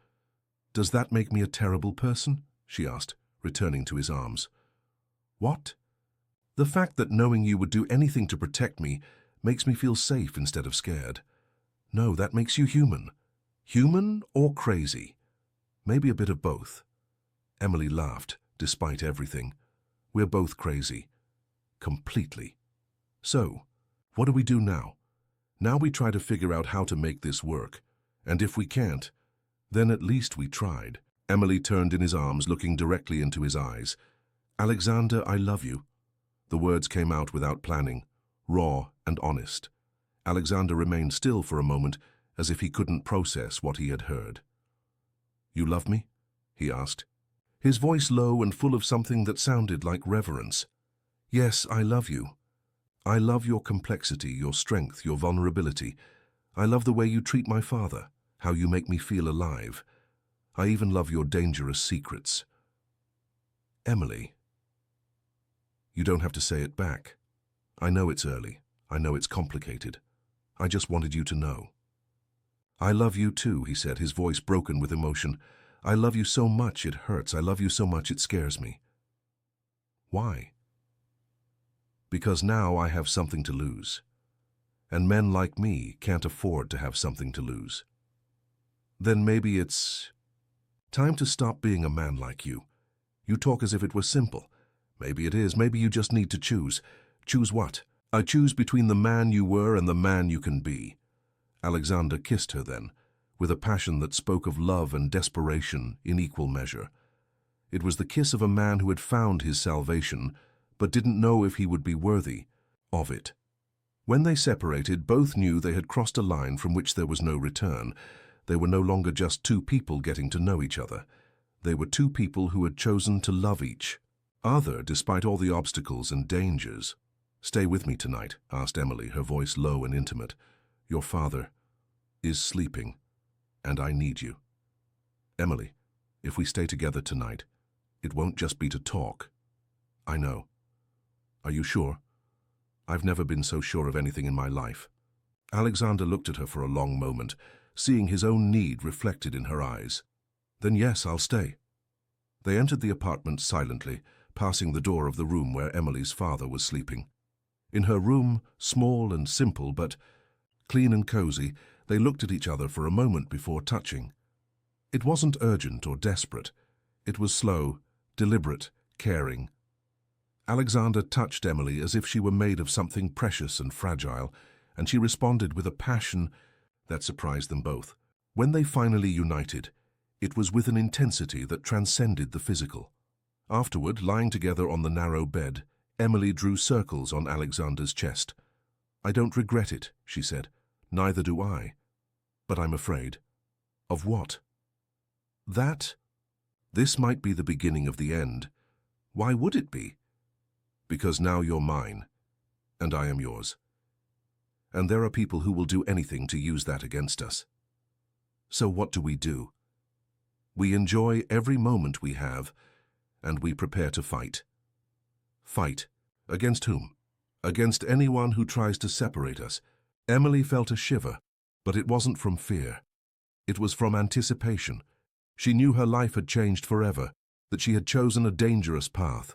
Does that make me a terrible person? She asked, returning to his arms. What? The fact that knowing you would do anything to protect me makes me feel safe instead of scared. No, that makes you human. Human or crazy? Maybe a bit of both. Emily laughed. Despite everything, we're both crazy. Completely. So, what do we do now? Now we try to figure out how to make this work. And if we can't, then at least we tried. Emily turned in his arms, looking directly into his eyes. Alexander, I love you. The words came out without planning, raw and honest. Alexander remained still for a moment, as if he couldn't process what he had heard. You love me? He asked. His voice low and full of something that sounded like reverence. Yes, I love you. I love your complexity, your strength, your vulnerability. I love the way you treat my father, how you make me feel alive. I even love your dangerous secrets. Emily. You don't have to say it back. I know it's early. I know it's complicated. I just wanted you to know. I love you too, he said, his voice broken with emotion. I love you so much it hurts. I love you so much it scares me. Why? Because now I have something to lose. And men like me can't afford to have something to lose. Then maybe it's time to stop being a man like you. You talk as if it was simple. Maybe it is. Maybe you just need to choose. Choose what? I choose between the man you were and the man you can be. Alexander kissed her then, with a passion that spoke of love and desperation in equal measure. It was the kiss of a man who had found his salvation, but didn't know if he would be worthy of it. When they separated, both knew they had crossed a line from which there was no return. They were no longer just two people getting to know each other. They were two people who had chosen to love each other despite all the obstacles and dangers. Stay with me tonight, asked Emily, her voice low and intimate. Your father is sleeping. And I need you. Emily, if we stay together tonight, it won't just be to talk. I know. Are you sure? I've never been so sure of anything in my life. Alexander looked at her for a long moment, seeing his own need reflected in her eyes. Then yes, I'll stay. They entered the apartment silently, passing the door of the room where Emily's father was sleeping. In her room, small and simple but clean and cozy, they looked at each other for a moment before touching. It wasn't urgent or desperate. It was slow, deliberate, caring. Alexander touched Emily as if she were made of something precious and fragile, and she responded with a passion that surprised them both. When they finally united, it was with an intensity that transcended the physical. Afterward, lying together on the narrow bed, Emily drew circles on Alexander's chest. "I don't regret it," she said. "Neither do I. But I'm afraid." "Of what?" "That this might be the beginning of the end." "Why would it be?" "Because now you're mine, and I am yours. And there are people who will do anything to use that against us. So what do? We enjoy every moment we have, and we prepare to fight." "Fight? Against whom?" "Against anyone who tries to separate us." Emily felt a shiver, but it wasn't from fear. It was from anticipation. She knew her life had changed forever, that she had chosen a dangerous path,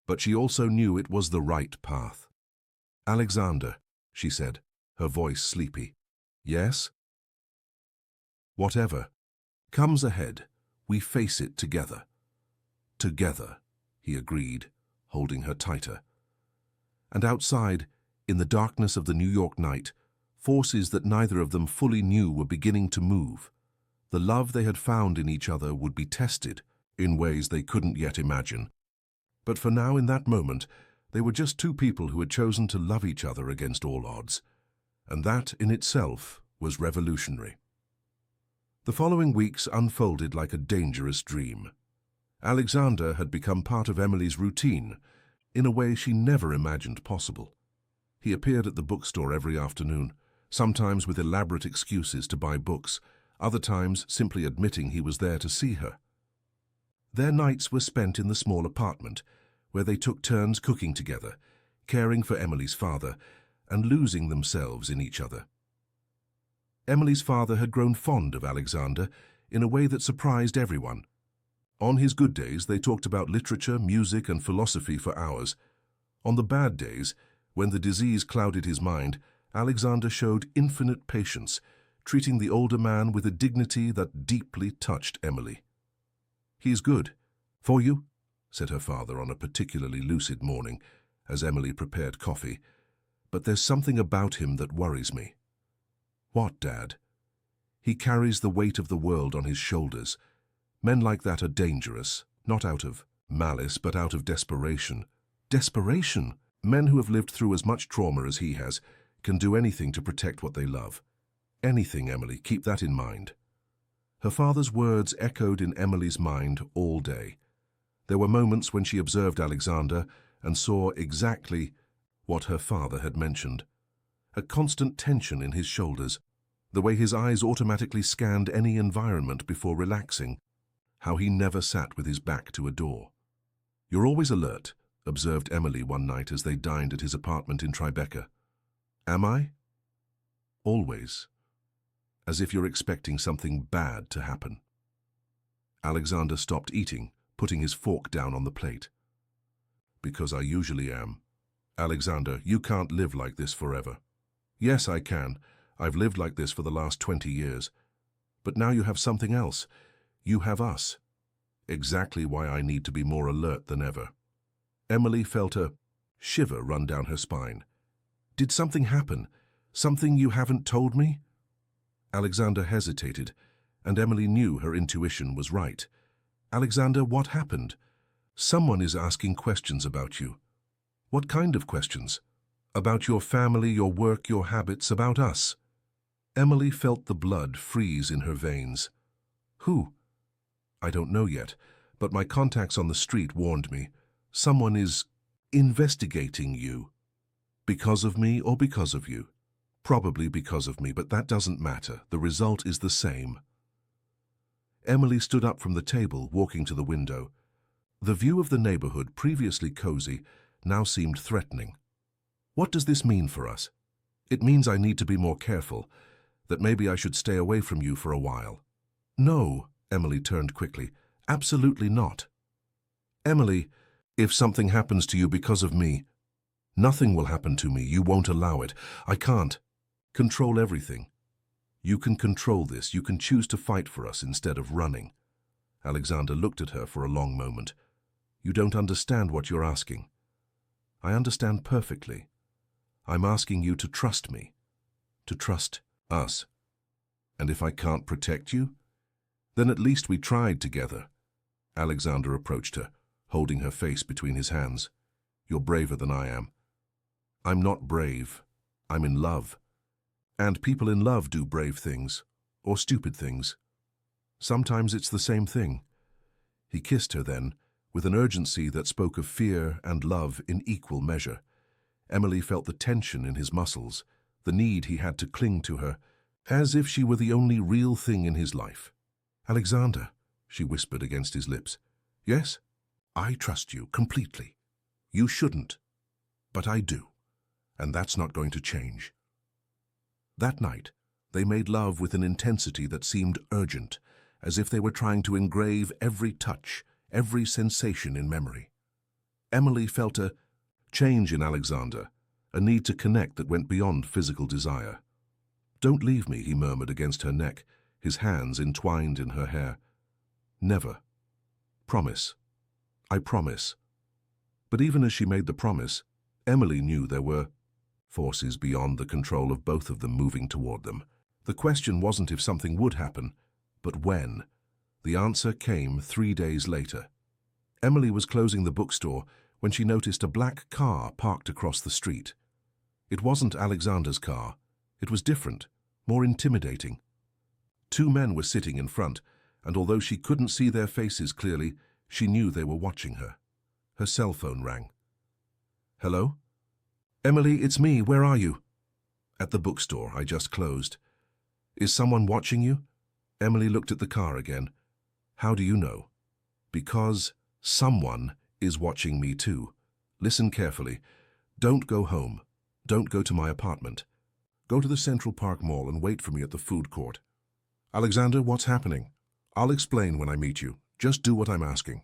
but she also knew it was the right path. "Alexander," she said, her voice sleepy. "Yes?" "Whatever comes ahead, we face it together." "Together," he agreed, holding her tighter. And outside, in the darkness of the New York night, forces that neither of them fully knew were beginning to move. The love they had found in each other would be tested in ways they couldn't yet imagine. But for now, in that moment, they were just two people who had chosen to love each other against all odds. And that, in itself, was revolutionary. The following weeks unfolded like a dangerous dream. Alexander had become part of Emily's routine, in a way she never imagined possible. He appeared at the bookstore every afternoon, sometimes with elaborate excuses to buy books, other times simply admitting he was there to see her. Their nights were spent in the small apartment, where they took turns cooking together, caring for Emily's father, and losing themselves in each other. Emily's father had grown fond of Alexander in a way that surprised everyone. On his good days, they talked about literature, music, and philosophy for hours. On the bad days, when the disease clouded his mind, Alexander showed infinite patience, treating the older man with a dignity that deeply touched Emily. "He's good. For you?" said her father on a particularly lucid morning, as Emily prepared coffee. "But there's something about him that worries me." "What, Dad?" "He carries the weight of the world on his shoulders. Men like that are dangerous, not out of malice, but out of desperation." "Desperation?" "Men who have lived through as much trauma as he has can do anything to protect what they love." "Anything, Emily, keep that in mind." Her father's words echoed in Emily's mind all day. There were moments when she observed Alexander and saw exactly what her father had mentioned. A constant tension in his shoulders, the way his eyes automatically scanned any environment before relaxing, how he never sat with his back to a door. "You're always alert," observed Emily one night as they dined at his apartment in Tribeca. "Am I?" "Always. As if you're expecting something bad to happen." Alexander stopped eating, putting his fork down on the plate. "Because I usually am." "Alexander, you can't live like this forever." "Yes, I can. I've lived like this for the last 20 years. But now you have something else. You have us." "Exactly why I need to be more alert than ever." Emily felt a shiver run down her spine. "Did something happen? Something you haven't told me?" Alexander hesitated, and Emily knew her intuition was right. "Alexander, what happened?" "Someone is asking questions about you." "What kind of questions?" "About your family, your work, your habits, about us." Emily felt the blood freeze in her veins. "Who?" "I don't know yet, but my contacts on the street warned me. Someone is investigating you." "Because of me or because of you?" "Probably because of me, but that doesn't matter. The result is the same." Emily stood up from the table, walking to the window. The view of the neighborhood, previously cozy, now seemed threatening. "What does this mean for us?" "It means I need to be more careful, that maybe I should stay away from you for a while." "No," Emily turned quickly. "Absolutely not." "Emily, if something happens to you because of me—" "Nothing will happen to me. You won't allow it. I can't control everything. You can control this. You can choose to fight for us instead of running." Alexander looked at her for a long moment. "You don't understand what you're asking." "I understand perfectly. I'm asking you to trust me." To trust us. And if I can't protect you? Then at least we tried together. Alexander approached her, holding her face between his hands. You're braver than I am. I'm not brave. I'm in love. And people in love do brave things, or stupid things. Sometimes it's the same thing. He kissed her then, with an urgency that spoke of fear and love in equal measure. Emily felt the tension in his muscles, the need he had to cling to her, as if she were the only real thing in his life. Alexander, she whispered against his lips. Yes, I trust you completely. You shouldn't, but I do, and that's not going to change. That night, they made love with an intensity that seemed urgent, as if they were trying to engrave every touch, every sensation in memory. Emily felt a change in Alexander, a need to connect that went beyond physical desire. Don't leave me, he murmured against her neck, his hands entwined in her hair. Never. Promise. I promise. But even as she made the promise, Emily knew there were forces beyond the control of both of them moving toward them. The question wasn't if something would happen, but when. The answer came 3 days later. Emily was closing the bookstore when she noticed a black car parked across the street. It wasn't Alexander's car. It was different, more intimidating. 2 men were sitting in front, and although she couldn't see their faces clearly, she knew they were watching her. Her cell phone rang. Hello? Emily, it's me. Where are you? At the bookstore. I just closed. Is someone watching you? Emily looked at the car again. How do you know? Because someone is watching me too. Listen carefully. Don't go home. Don't go to my apartment. Go to the Central Park Mall and wait for me at the food court. Alexander, what's happening? I'll explain when I meet you. Just do what I'm asking.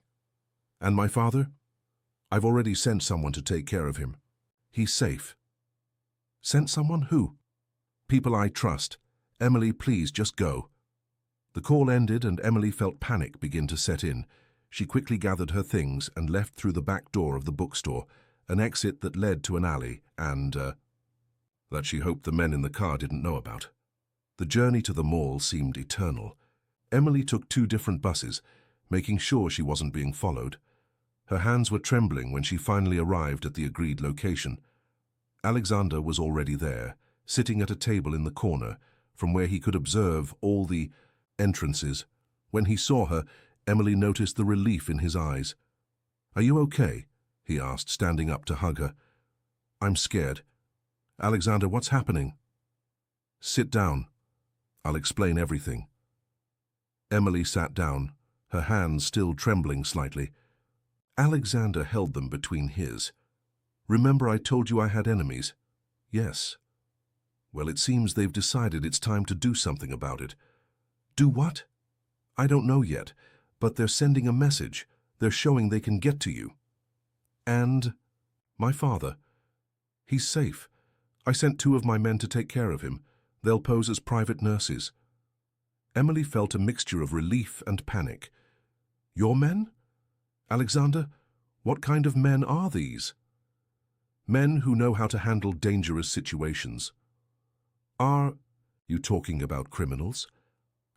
And my father? I've already sent someone to take care of him. He's safe. Sent someone? Who? People I trust. Emily, please, just go. The call ended and Emily felt panic begin to set in. She quickly gathered her things and left through the back door of the bookstore, an exit that led to an alley and, that she hoped the men in the car didn't know about. The journey to the mall seemed eternal. Emily took 2 different buses, making sure she wasn't being followed. Her hands were trembling when she finally arrived at the agreed location. Alexander was already there, sitting at a table in the corner, from where he could observe all the entrances. When he saw her, Emily noticed the relief in his eyes. Are you okay? He asked, standing up to hug her. I'm scared. Alexander, what's happening? Sit down. I'll explain everything. Emily sat down, her hands still trembling slightly. Alexander held them between his. Remember I told you I had enemies? Yes. Well, it seems they've decided it's time to do something about it. Do what? I don't know yet, but they're sending a message. They're showing they can get to you. And my father. He's safe. I sent 2 of my men to take care of him. They'll pose as private nurses. Emily felt a mixture of relief and panic. Your men? Alexander, what kind of men are these? Men who know how to handle dangerous situations. Are you talking about criminals?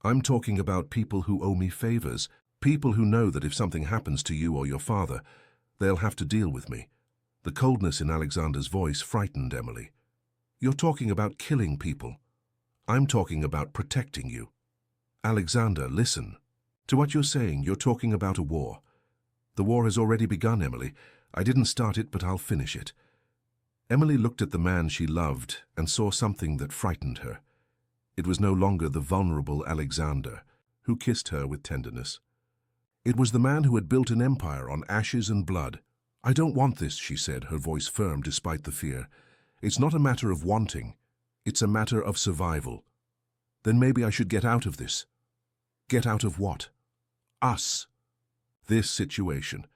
I'm talking about people who owe me favors, people who know that if something happens to you or your father, they'll have to deal with me. The coldness in Alexander's voice frightened Emily. You're talking about killing people. I'm talking about protecting you. Alexander, listen. To what you're saying, you're talking about a war. The war has already begun, Emily. I didn't start it, but I'll finish it. Emily looked at the man she loved and saw something that frightened her. It was no longer the vulnerable Alexander, who kissed her with tenderness. It was the man who had built an empire on ashes and blood. I don't want this, she said, her voice firm despite the fear. It's not a matter of wanting. It's a matter of survival. Then maybe I should get out of this. Get out of what? Us. This situation.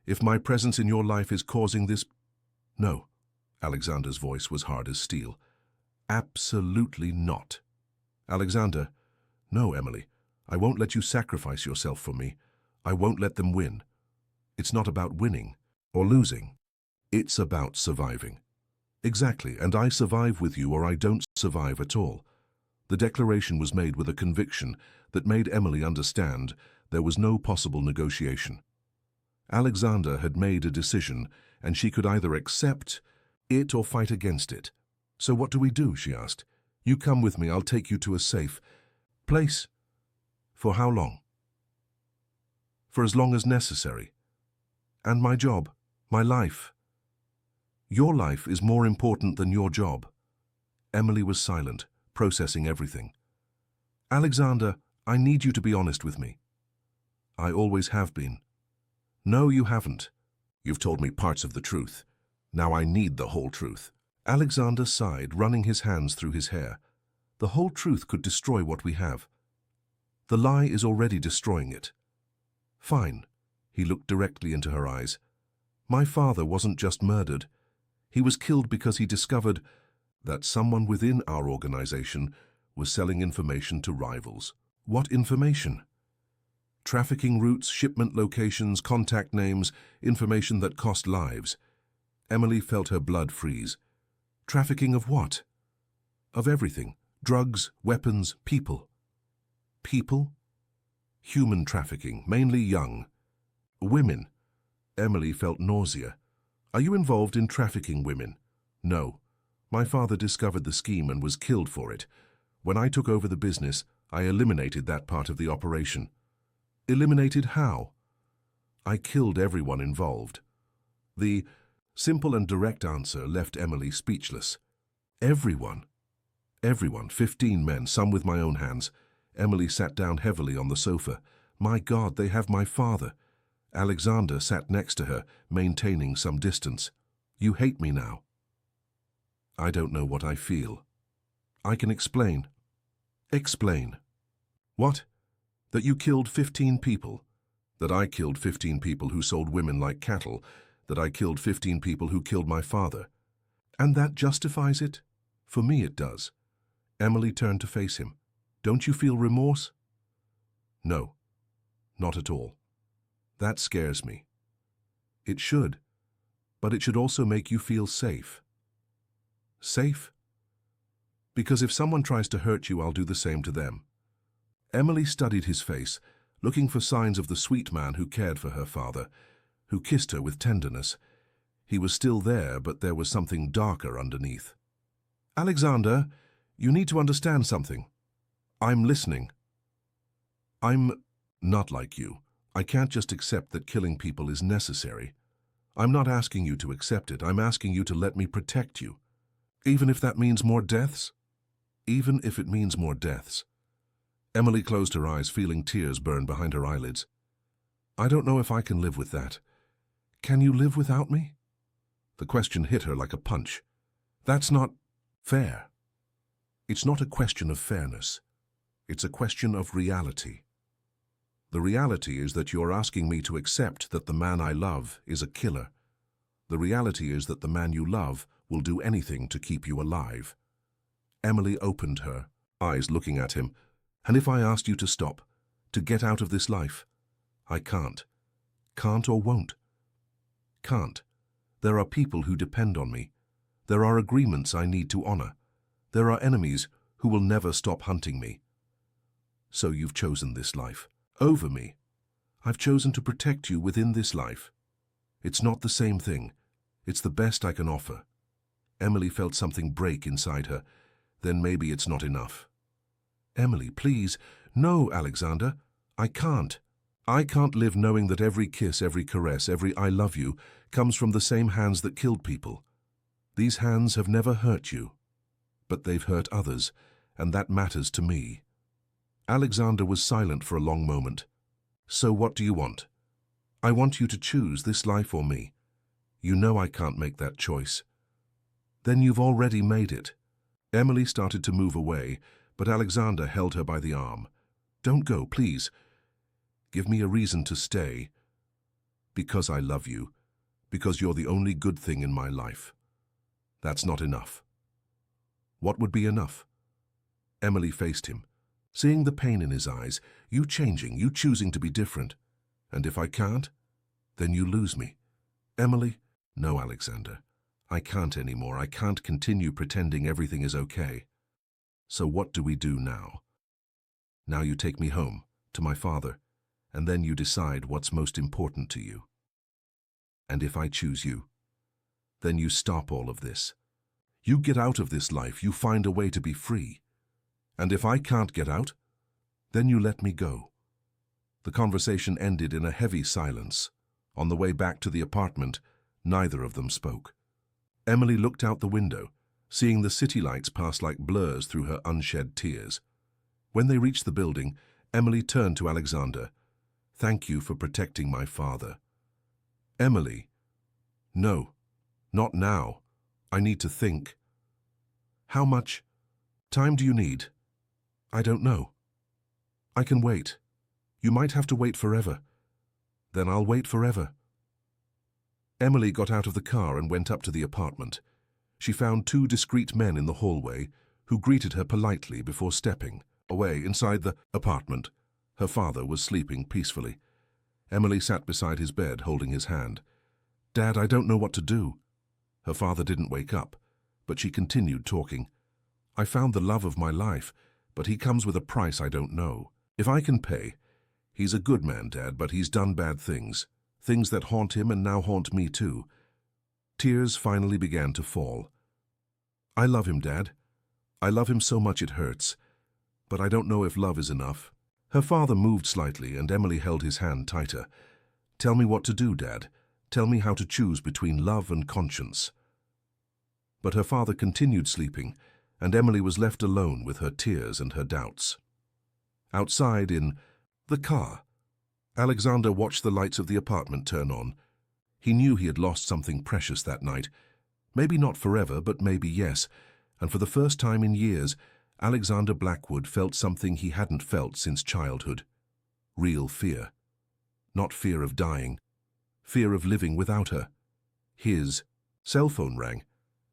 If my presence in your life is causing this... No. Alexander's voice was hard as steel. Absolutely not. Alexander, no, Emily. I won't let you sacrifice yourself for me. I won't let them win. It's not about winning or losing. It's about surviving. Exactly, and I survive with you or I don't survive at all. The declaration was made with a conviction that made Emily understand there was no possible negotiation. Alexander had made a decision, and she could either accept it or fight against it. So what do we do, she asked. You come with me, I'll take you to a safe place. For how long? For as long as necessary. And my job, my life. Your life is more important than your job. Emily was silent, processing everything. Alexander, I need you to be honest with me. I always have been. No, you haven't. You've told me parts of the truth. Now I need the whole truth. Alexander sighed, running his hands through his hair. The whole truth could destroy what we have. The lie is already destroying it. Fine. He looked directly into her eyes. My father wasn't just murdered. He was killed because he discovered that someone within our organization was selling information to rivals. What information? Trafficking routes, shipment locations, contact names, information that cost lives. Emily felt her blood freeze. Trafficking of what? Of everything. Drugs, weapons, people. People? Human trafficking, mainly young. Women. Emily felt nausea. Are you involved in trafficking women? No. My father discovered the scheme and was killed for it. When I took over the business, I eliminated that part of the operation. Eliminated how? I killed everyone involved. The simple and direct answer left Emily speechless. Everyone. Everyone, 15 men, some with my own hands. Emily sat down heavily on the sofa. My God, they have my father. Alexander sat next to her, maintaining some distance. You hate me now. I don't know what I feel. I can explain. Explain. What? That you killed 15 people. That I killed 15 people who sold women like cattle. That I killed 15 people who killed my father. And that justifies it? For me it does. Emily turned to face him. Don't you feel remorse? No, not at all. That scares me. It should, but it should also make you feel safe. Safe? Because if someone tries to hurt you, I'll do the same to them. Emily studied his face, looking for signs of the sweet man who cared for her father, who kissed her with tenderness. He was still there, but there was something darker underneath. Alexander, you need to understand something. I'm listening. I'm not like you. I can't just accept that killing people is necessary. I'm not asking you to accept it. I'm asking you to let me protect you. Even if that means more deaths? Even if it means more deaths. Emily closed her eyes, feeling tears burn behind her eyelids. I don't know if I can live with that. Can you live without me? The question hit her like a punch. That's not fair. It's not a question of fairness. It's a question of reality. The reality is that you're asking me to accept that the man I love is a killer. The reality is that the man you love will do anything to keep you alive. Emily opened her eyes, looking at him. And if I asked you to stop, to get out of this life? I can't. Can't or won't. Can't. There are people who depend on me. There are agreements I need to honor. There are enemies who will never stop hunting me. So you've chosen this life over me. I've chosen to protect you within this life. It's not the same thing. It's the best I can offer. Emily felt something break inside her. Then maybe it's not enough. Emily, please. No, Alexander. I can't. I can't live knowing that every kiss, every caress, every I love you comes from the same hands that killed people. These hands have never hurt you, but they've hurt others, and that matters to me. Alexander was silent for a long moment. So what do you want? I want you to choose this life or me. You know I can't make that choice. Then you've already made it. Emily started to move away, but Alexander held her by the arm. Don't go, please. Give me a reason to stay. Because I love you. Because you're the only good thing in my life. That's not enough. What would be enough? Emily faced him, seeing the pain in his eyes, you changing, you choosing to be different. And if I can't, then you lose me. Emily, no, Alexander. I can't anymore. I can't continue pretending everything is okay. So what do we do now? Now you take me home, to my father, and then you decide what's most important to you. And if I choose you, then you stop all of this. You get out of this life, you find a way to be free. And if I can't get out, then you let me go. The conversation ended in a heavy silence. On the way back to the apartment, neither of them spoke. Emily looked out the window, seeing the city lights pass like blurs through her unshed tears. When they reached the building, Emily turned to Alexander. "Thank you for protecting my father." "Emily." "No, not now. I need to think." "How much time do you need?" "I don't know." "I can wait. You might have to wait forever." "Then I'll wait forever." Emily got out of the car and went up to the apartment. She found two discreet men in the hallway who greeted her politely before stepping away inside the apartment. Her father was sleeping peacefully. Emily sat beside his bed, holding his hand. "Dad, I don't know what to do." Her father didn't wake up, but she continued talking. "I found the love of my life, but he comes with a price I don't know. If I can pay. He's a good man, Dad, but he's done bad things. Things that haunt him and now haunt me too." Tears finally began to fall. "I love him, Dad. I love him so much it hurts. But I don't know if love is enough." Her father moved slightly and Emily held his hand tighter. "Tell me what to do, Dad. Tell me how to choose between love and conscience." But her father continued sleeping, and Emily was left alone with her tears and her doubts. Outside, in the car, Alexander watched the lights of the apartment turn on. He knew he had lost something precious that night. Maybe not forever, but maybe yes. And for the first time in years, Alexander Blackwood felt something he hadn't felt since childhood. Real fear. Not fear of dying. Fear of living without her. His cell phone rang.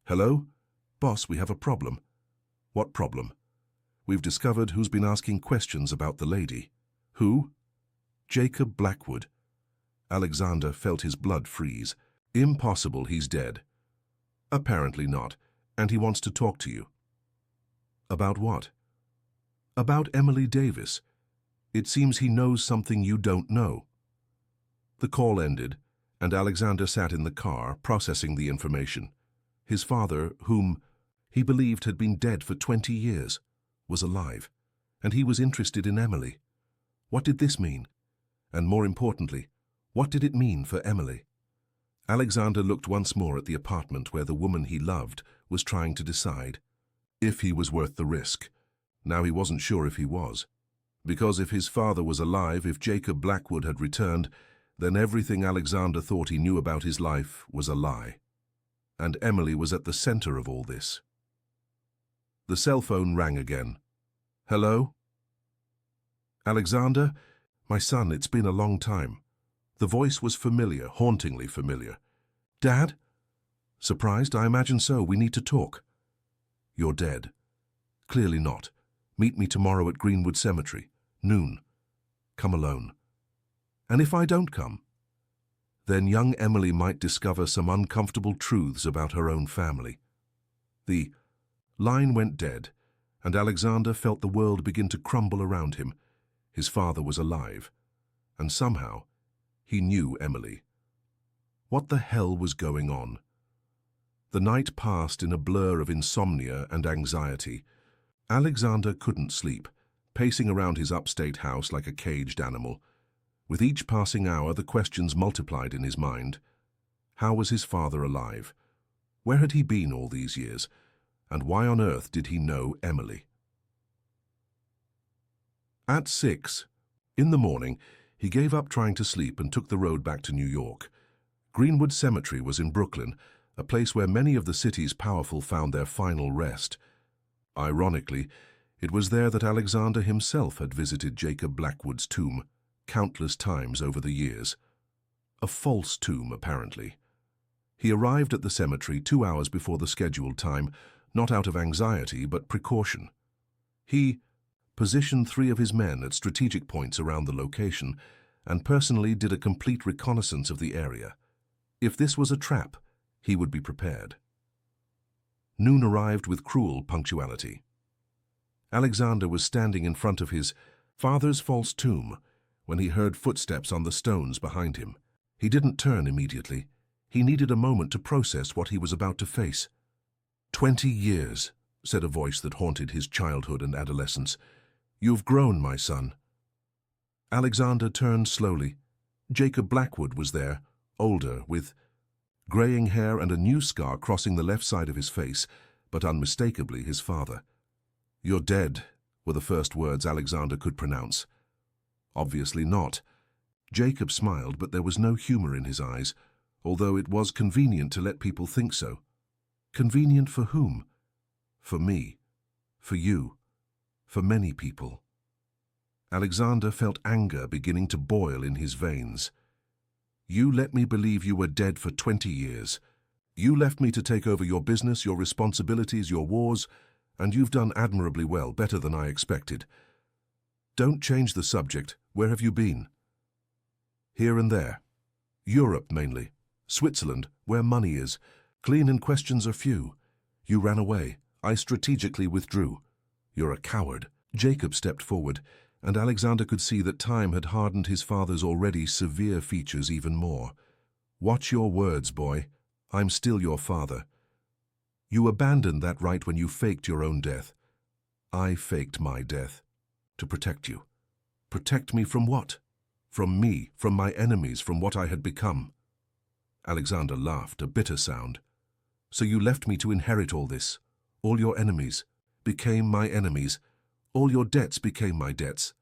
"Hello? Boss, we have a problem." "What problem?" "We've discovered who's been asking questions about the lady." "Who?" "Jacob Blackwood." Alexander felt his blood freeze. "Impossible, he's dead." "Apparently not, and he wants to talk to you." "About what?" "About Emily Davis. It seems he knows something you don't know." The call ended, and Alexander sat in the car, processing the information. His father, whom he believed had been dead for 20 years, was alive, and he was interested in Emily. What did this mean? And more importantly, what did it mean for Emily? Alexander looked once more at the apartment where the woman he loved was trying to decide if he was worth the risk. Now he wasn't sure if he was. Because if his father was alive, if Jacob Blackwood had returned, then everything Alexander thought he knew about his life was a lie. And Emily was at the center of all this. The cell phone rang again. "Hello?" "Alexander? My son, it's been a long time." The voice was familiar, hauntingly familiar. "Dad?" "Surprised? I imagine so. We need to talk." "You're dead." "Clearly not. Meet me tomorrow at Greenwood Cemetery. Noon. Come alone." "And if I don't come?" "Then young Emily might discover some uncomfortable truths about her own family." The line went dead, and Alexander felt the world begin to crumble around him. His father was alive, and somehow he knew Emily. What the hell was going on? The night passed in a blur of insomnia and anxiety. Alexander couldn't sleep, pacing around his upstate house like a caged animal. With each passing hour, the questions multiplied in his mind. How was his father alive? Where had he been all these years? And why on earth did he know Emily? At 6 in the morning, he gave up trying to sleep and took the road back to New York. Greenwood Cemetery was in Brooklyn, a place where many of the city's powerful found their final rest. Ironically, it was there that Alexander himself had visited Jacob Blackwood's tomb countless times over the years. A false tomb, apparently. He arrived at the cemetery 2 hours before the scheduled time, not out of anxiety but precaution. He positioned 3 of his men at strategic points around the location and personally did a complete reconnaissance of the area. If this was a trap, he would be prepared. Noon arrived with cruel punctuality. Alexander was standing in front of his father's false tomb when he heard footsteps on the stones behind him. He didn't turn immediately. He needed a moment to process what he was about to face. 20 years, said a voice that haunted his childhood and adolescence. You've grown, my son. Alexander turned slowly. Jacob Blackwood was there, older, with graying hair and a new scar crossing the left side of his face, but unmistakably his father. You're dead, were the first words Alexander could pronounce. Obviously not. Jacob smiled, but there was no humor in his eyes, although it was convenient to let people think so. Convenient for whom? For me. For you. For many people. Alexander felt anger beginning to boil in his veins. You let me believe you were dead for 20 years. You left me to take over your business, your responsibilities, your wars, and you've done admirably well, better than I expected. Don't change the subject. Where have you been? Here and there. Europe, mainly. Switzerland, where money is. Clean and questions are few. You ran away. I strategically withdrew. You're a coward. Jacob stepped forward, and Alexander could see that time had hardened his father's already severe features even more. Watch your words, boy. I'm still your father. You abandoned that right when you faked your own death. I faked my death. To protect you. Protect me from what? From me, from my enemies, from what I had become. Alexander laughed, a bitter sound. So you left me to inherit all this. All your enemies became my enemies. All your debts became my debts.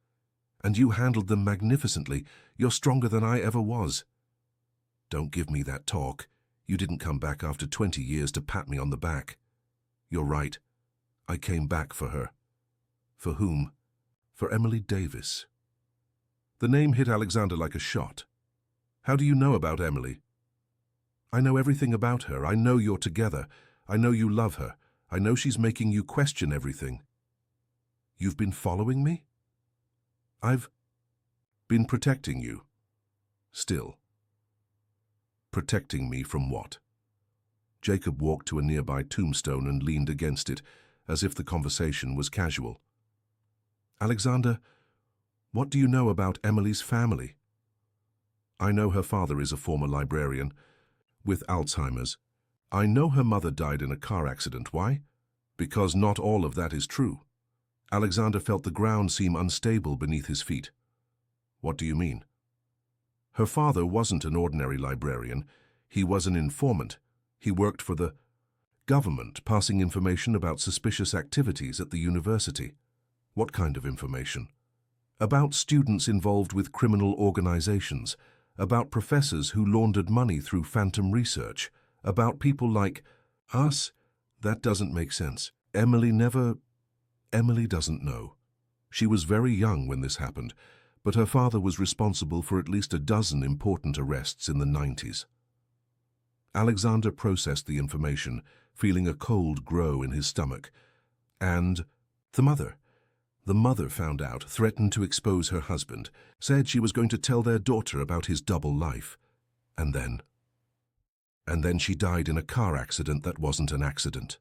And you handled them magnificently. You're stronger than I ever was. Don't give me that talk. You didn't come back after 20 years to pat me on the back. You're right. I came back for her. For whom? For Emily Davis. The name hit Alexander like a shot. How do you know about Emily? I know everything about her. I know you're together. I know you love her. I know she's making you question everything. You've been following me? I've been protecting you. Still. Protecting me from what? Jacob walked to a nearby tombstone and leaned against it, as if the conversation was casual. Alexander, what do you know about Emily's family? I know her father is a former librarian, with Alzheimer's. I know her mother died in a car accident. Why? Because not all of that is true. Alexander felt the ground seem unstable beneath his feet. What do you mean? Her father wasn't an ordinary librarian. He was an informant. He worked for the government, passing information about suspicious activities at the university. What kind of information? About students involved with criminal organizations, about professors who laundered money through phantom research, about people like us. That doesn't make sense. Emily doesn't know. She was very young when this happened, but her father was responsible for at least a dozen important arrests in the 90s. Alexander processed the information, feeling a cold grow in his stomach. And the mother. The mother found out, threatened to expose her husband, said she was going to tell their daughter about his double life. And then she died in a car accident that wasn't an accident.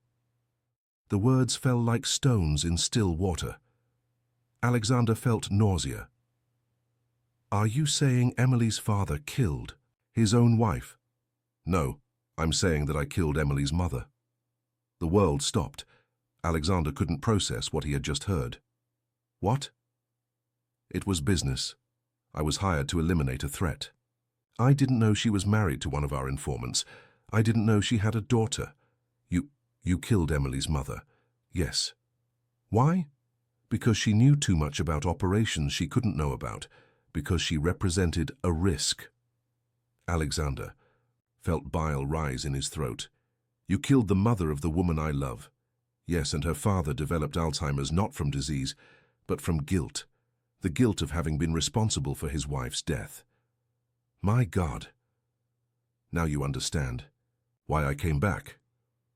The words fell like stones in still water. Alexander felt nausea. Are you saying Emily's father killed his own wife? No, I'm saying that I killed Emily's mother. The world stopped. Alexander couldn't process what he had just heard. What? It was business. I was hired to eliminate a threat. I didn't know she was married to one of our informants. I didn't know she had a daughter. You killed Emily's mother. Yes. Why? Because she knew too much about operations she couldn't know about, because she represented a risk. Alexander felt bile rise in his throat. You killed the mother of the woman I love. Yes, and her father developed Alzheimer's not from disease, but from guilt. The guilt of having been responsible for his wife's death. My God. Now you understand why I came back.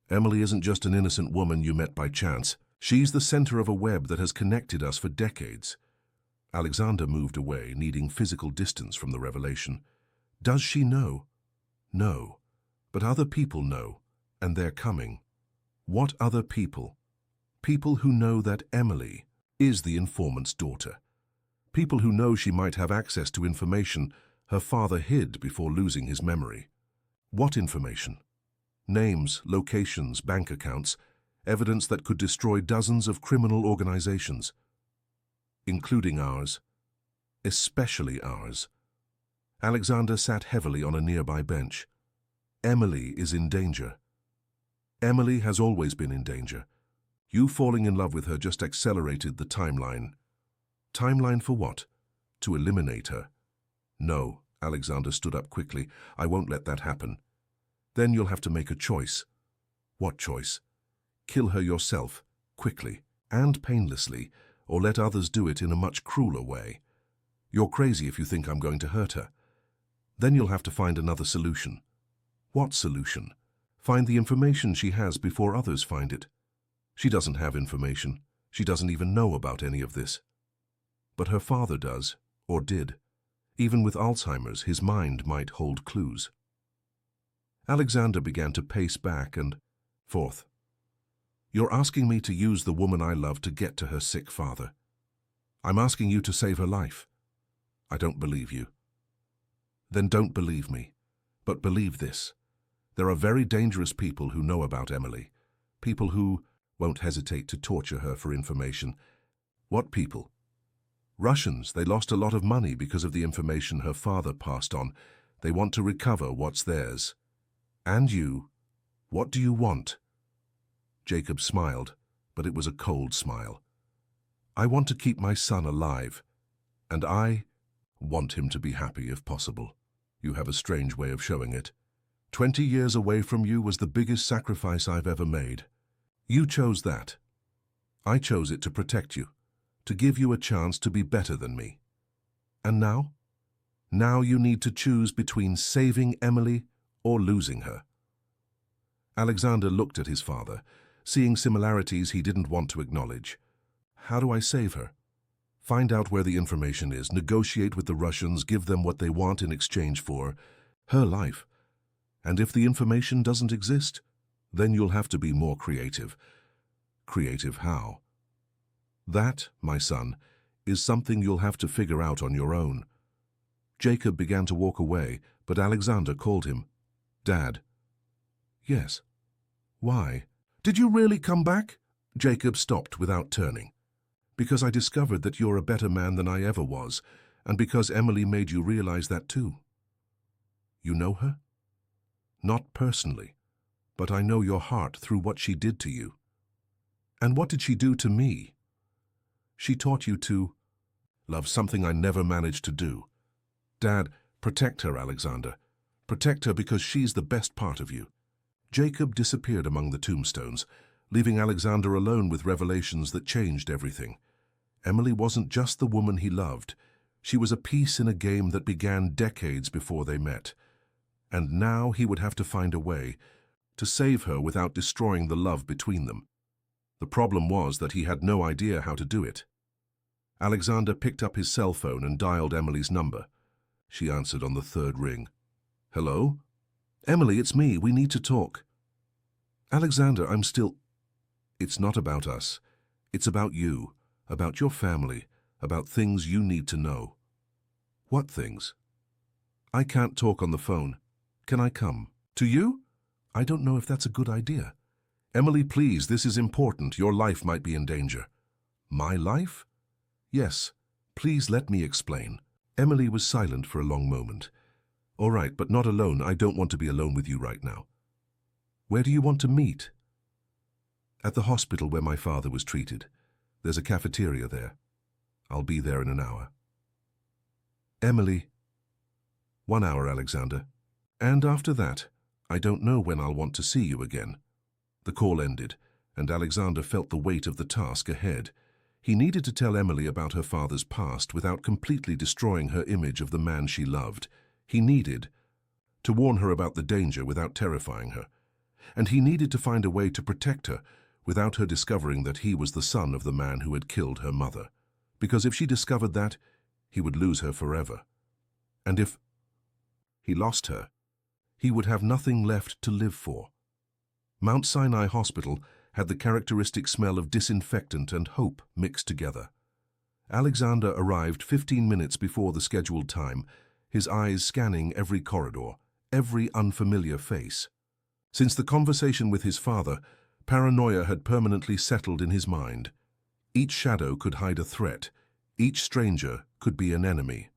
Emily isn't just an innocent woman you met by chance. She's the center of a web that has connected us for decades. Alexander moved away, needing physical distance from the revelation. Does she know? No. But other people know, and they're coming. What other people? People who know that Emily is the informant's daughter. People who know she might have access to information her father hid before losing his memory. What information? Names, locations, bank accounts, evidence that could destroy dozens of criminal organizations, including ours, especially ours. Alexander sat heavily on a nearby bench. Emily is in danger. Emily has always been in danger. You falling in love with her just accelerated the timeline. Timeline for what? To eliminate her. No, Alexander stood up quickly. I won't let that happen. Then you'll have to make a choice. What choice? Kill her yourself, quickly and painlessly, or let others do it in a much crueler way. You're crazy if you think I'm going to hurt her. Then you'll have to find another solution. What solution? Find the information she has before others find it. She doesn't have information. She doesn't even know about any of this. But her father does, or did. Even with Alzheimer's, his mind might hold clues. Alexander began to pace back and forth. You're asking me to use the woman I love to get to her sick father. I'm asking you to save her life. I don't believe you. Then don't believe me. But believe this. There are very dangerous people who know about Emily. People who won't hesitate to torture her for information. What people? Russians. They lost a lot of money because of the information her father passed on. They want to recover what's theirs. And you, what do you want? Jacob smiled, but it was a cold smile. I want to keep my son alive, and I want him to be happy if possible. You have a strange way of showing it. 20 years away from you was the biggest sacrifice I've ever made. You chose that. I chose it to protect you, to give you a chance to be better than me. And now? Now you need to choose between saving Emily or losing her. Alexander looked at his father, seeing similarities he didn't want to acknowledge. How do I save her? Find out where the information is, negotiate with the Russians, give them what they want in exchange for her life. And if the information doesn't exist, then you'll have to be more creative. Creative how? That, my son, is something you'll have to figure out on your own. Jacob began to walk away, but Alexander called him. Dad. Yes. Why? Did you really come back? Jacob stopped without turning. Because I discovered that you're a better man than I ever was, and because Emily made you realize that too. You know her? Not personally, but I know your heart through what she did to you. And what did she do to me? She taught you to love, something I never managed to do. Dad, protect her, Alexander. Protect her because she's the best part of you. Jacob disappeared among the tombstones, leaving Alexander alone with revelations that changed everything. Emily wasn't just the woman he loved. She was a piece in a game that began decades before they met. And now he would have to find a way to save her without destroying the love between them. The problem was that he had no idea how to do it. Alexander picked up his cell phone and dialed Emily's number. She answered on the third ring. Hello? Emily, it's me. We need to talk. Alexander, I'm still... It's not about us. It's about you, about your family, about things you need to know. What things? I can't talk on the phone. Can I come? To you? I don't know if that's a good idea. Emily, please, this is important. Your life might be in danger. My life? Yes. Please let me explain. Emily was silent for a long moment. All right, but not alone. I don't want to be alone with you right now. Where do you want to meet? At the hospital where my father was treated. There's a cafeteria there. I'll be there in an hour. Emily. 1 hour, Alexander. And after that, I don't know when I'll want to see you again. The call ended, and Alexander felt the weight of the task ahead. He needed to tell Emily about her father's past without completely destroying her image of the man she loved. He needed to warn her about the danger without terrifying her. And he needed to find a way to protect her without her discovering that he was the son of the man who had killed her mother. Because if she discovered that, he would lose her forever. And if he lost her, he would have nothing left to live for. Mount Sinai Hospital had the characteristic smell of disinfectant and hope mixed together. Alexander arrived 15 minutes before the scheduled time, his eyes scanning every corridor, every unfamiliar face. Since the conversation with his father, paranoia had permanently settled in his mind. Each shadow could hide a threat. Each stranger could be an enemy.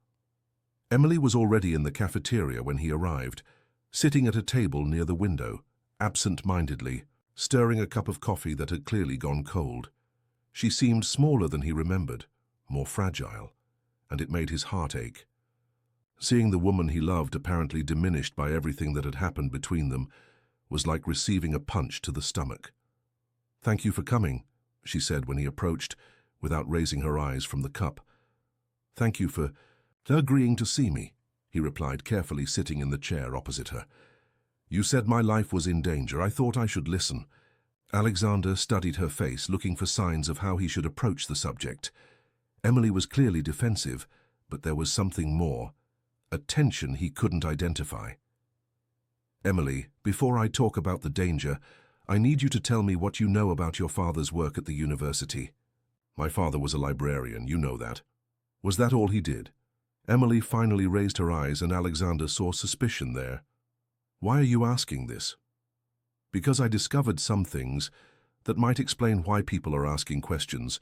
Emily was already in the cafeteria when he arrived, sitting at a table near the window, absent-mindedly, stirring a cup of coffee that had clearly gone cold. She seemed smaller than he remembered, more fragile, and it made his heart ache. Seeing the woman he loved apparently diminished by everything that had happened between them was like receiving a punch to the stomach. "Thank you for coming," she said when he approached, without raising her eyes from the cup. "Thank you for agreeing to see me," he replied, carefully sitting in the chair opposite her. "You said my life was in danger. I thought I should listen." Alexander studied her face, looking for signs of how he should approach the subject. Emily was clearly defensive, but there was something more, a tension he couldn't identify. "Emily, before I talk about the danger, I need you to tell me what you know about your father's work at the university." "My father was a librarian, you know that." "Was that all he did?" Emily finally raised her eyes and Alexander saw suspicion there. "Why are you asking this?" "Because I discovered some things that might explain why people are asking questions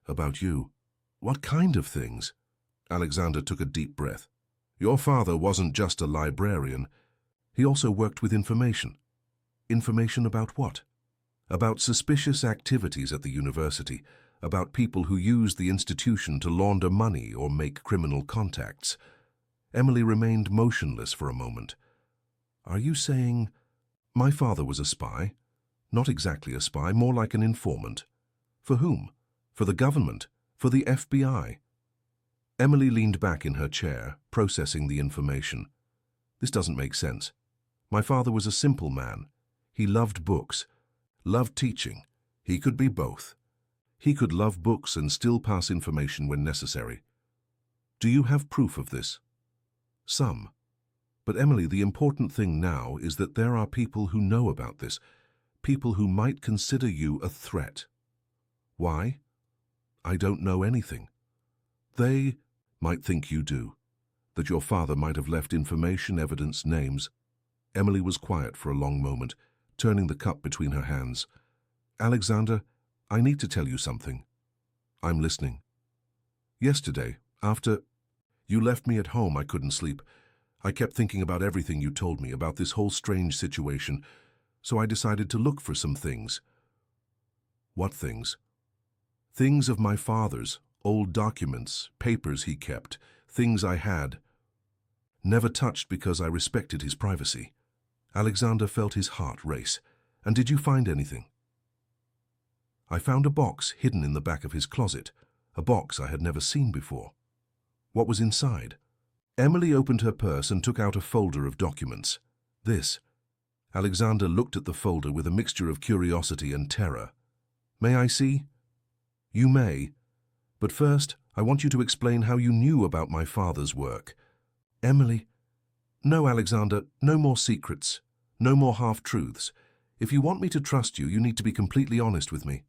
about you." "What kind of things?" Alexander took a deep breath. "Your father wasn't just a librarian. He also worked with information." "Information about what?" "About suspicious activities at the university, about people who used the institution to launder money or make criminal contacts." Emily remained motionless for a moment. "Are you saying my father was a spy?" "Not exactly a spy, more like an informant." "For whom?" "For the government, for the FBI." Emily leaned back in her chair, processing the information. "This doesn't make sense. My father was a simple man. He loved books, loved teaching. He could be both. He could love books and still pass information when necessary." "Do you have proof of this?" "Some. But Emily, the important thing now is that there are people who know about this, people who might consider you a threat." "Why?" "I don't know anything. They might think you do, that your father might have left information, evidence, names." Emily was quiet for a long moment, turning the cup between her hands. "Alexander, I need to tell you something." "I'm listening." "Yesterday, after you left me at home, I couldn't sleep. I kept thinking about everything you told me, about this whole strange situation, so I decided to look for some things." "What things?" "Things of my father's, old documents, papers he kept, things I had never touched because I respected his privacy." Alexander felt his heart race. "And did you find anything?" "I found a box hidden in the back of his closet, a box I had never seen before." "What was inside?" Emily opened her purse and took out a folder of documents. "This." Alexander looked at the folder with a mixture of curiosity and terror. "May I see?" "You may. But first, I want you to explain how you knew about my father's work." "Emily." "No, Alexander, no more secrets, no more half-truths. If you want me to trust you, you need to be completely honest with me."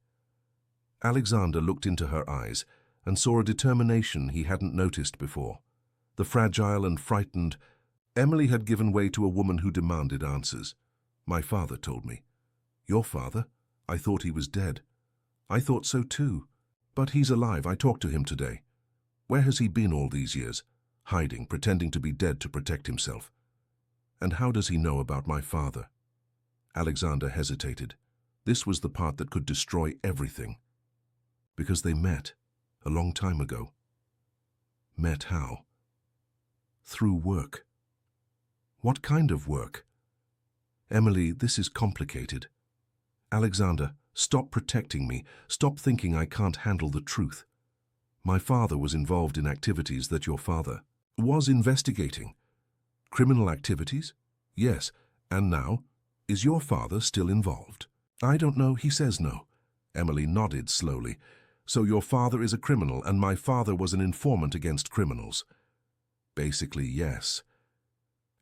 Alexander looked into her eyes and saw a determination he hadn't noticed before. The fragile and frightened Emily had given way to a woman who demanded answers. "My father told me." "Your father? I thought he was dead." "I thought so too. But he's alive. I talked to him today." "Where has he been all these years?" "Hiding, pretending to be dead to protect himself." "And how does he know about my father?" Alexander hesitated. This was the part that could destroy everything. "Because they met, a long time ago." "Met how?" "Through work." "What kind of work?" "Emily, this is complicated." "Alexander, stop protecting me. Stop thinking I can't handle the truth. My father was involved in activities that your father was investigating." "Criminal activities?" "Yes. And now, is your father still involved?" "I don't know. He says no." Emily nodded slowly. "So your father is a criminal and my father was an informant against criminals?" "Basically, yes."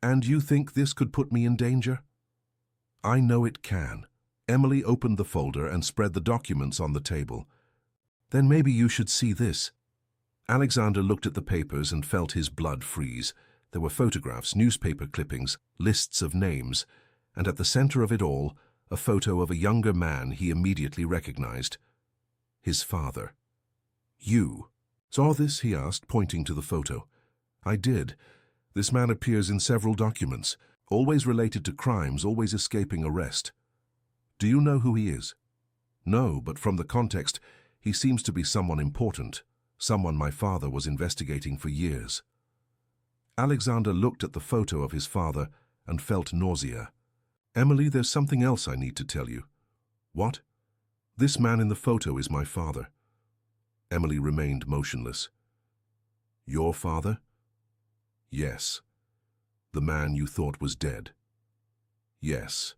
"And you think this could put me in danger?" "I know it can. Emily opened the folder and spread the documents on the table. Then maybe you should see this. Alexander looked at the papers and felt his blood freeze. There were photographs, newspaper clippings, lists of names, and at the center of it all, a photo of a younger man he immediately recognized. His father. You saw this? He asked, pointing to the photo. I did. This man appears in several documents, always related to crimes, always escaping arrest. Do you know who he is? No, but from the context, he seems to be someone important, someone my father was investigating for years. Alexander looked at the photo of his father and felt nausea. Emily, there's something else I need to tell you. What? This man in the photo is my father. Emily remained motionless. Your father? Yes. The man you thought was dead? Yes.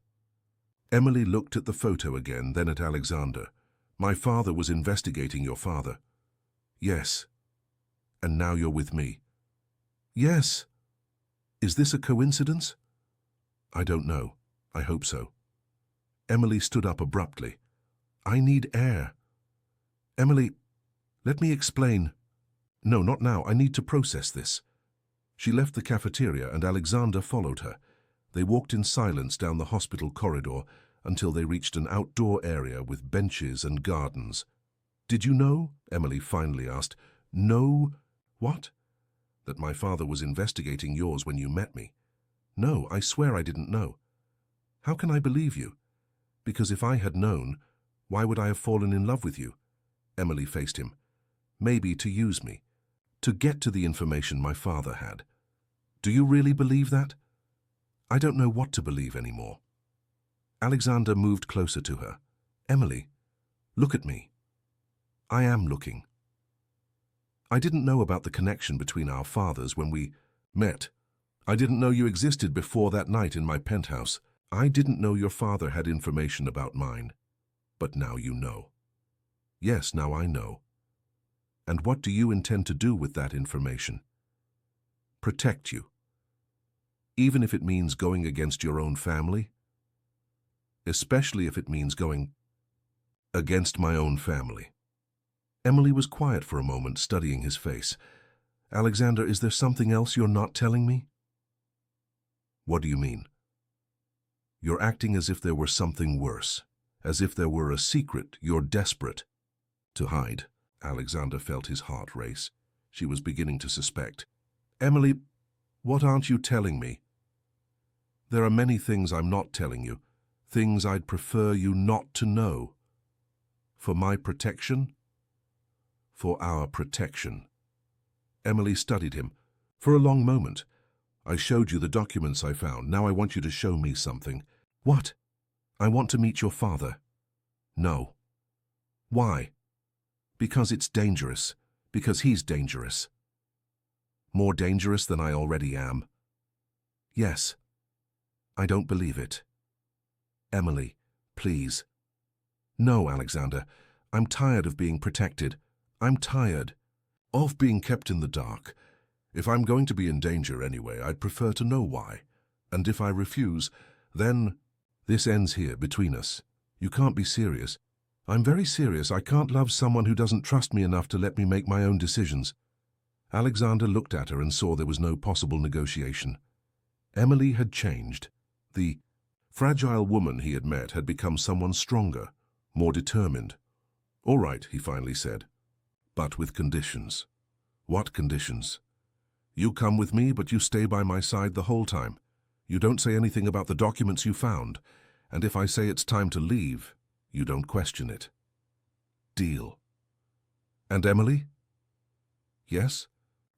Emily looked at the photo again, then at Alexander. My father was investigating your father. Yes. And now you're with me. Yes. Is this a coincidence? I don't know. I hope so. Emily stood up abruptly. I need air. Emily, let me explain. No, not now. I need to process this. She left the cafeteria and Alexander followed her. They walked in silence down the hospital corridor until they reached an outdoor area with benches and gardens. Did you know? Emily finally asked. Know what? That my father was investigating yours when you met me. No, I swear I didn't know. How can I believe you? Because if I had known, why would I have fallen in love with you? Emily faced him. Maybe to use me, to get to the information my father had. Do you really believe that? I don't know what to believe anymore. Alexander moved closer to her. Emily, look at me. I am looking. I didn't know about the connection between our fathers when we met. I didn't know you existed before that night in my penthouse. I didn't know your father had information about mine. But now you know. Yes, now I know. And what do you intend to do with that information? Protect you. Even if it means going against your own family? Especially if it means going against my own family. Emily was quiet for a moment, studying his face. Alexander, is there something else you're not telling me? What do you mean? You're acting as if there were something worse, as if there were a secret you're desperate to hide. Alexander felt his heart race. She was beginning to suspect. Emily, what aren't you telling me? There are many things I'm not telling you, things I'd prefer you not to know. For my protection? For our protection. Emily studied him. For a long moment. I showed you the documents I found. Now I want you to show me something. What? I want to meet your father. No. Why? Because it's dangerous. Because he's dangerous. More dangerous than I already am. Yes. I don't believe it. Emily, please. No, Alexander. I'm tired of being protected. I'm tired of being kept in the dark. If I'm going to be in danger anyway, I'd prefer to know why. And if I refuse, then this ends here between us. You can't be serious. I'm very serious. I can't love someone who doesn't trust me enough to let me make my own decisions. Alexander looked at her and saw there was no possible negotiation. Emily had changed. The fragile woman he had met had become someone stronger, more determined. All right, he finally said. But with conditions. What conditions? You come with me, but you stay by my side the whole time. You don't say anything about the documents you found. And if I say it's time to leave, you don't question it. Deal. And Emily? Yes?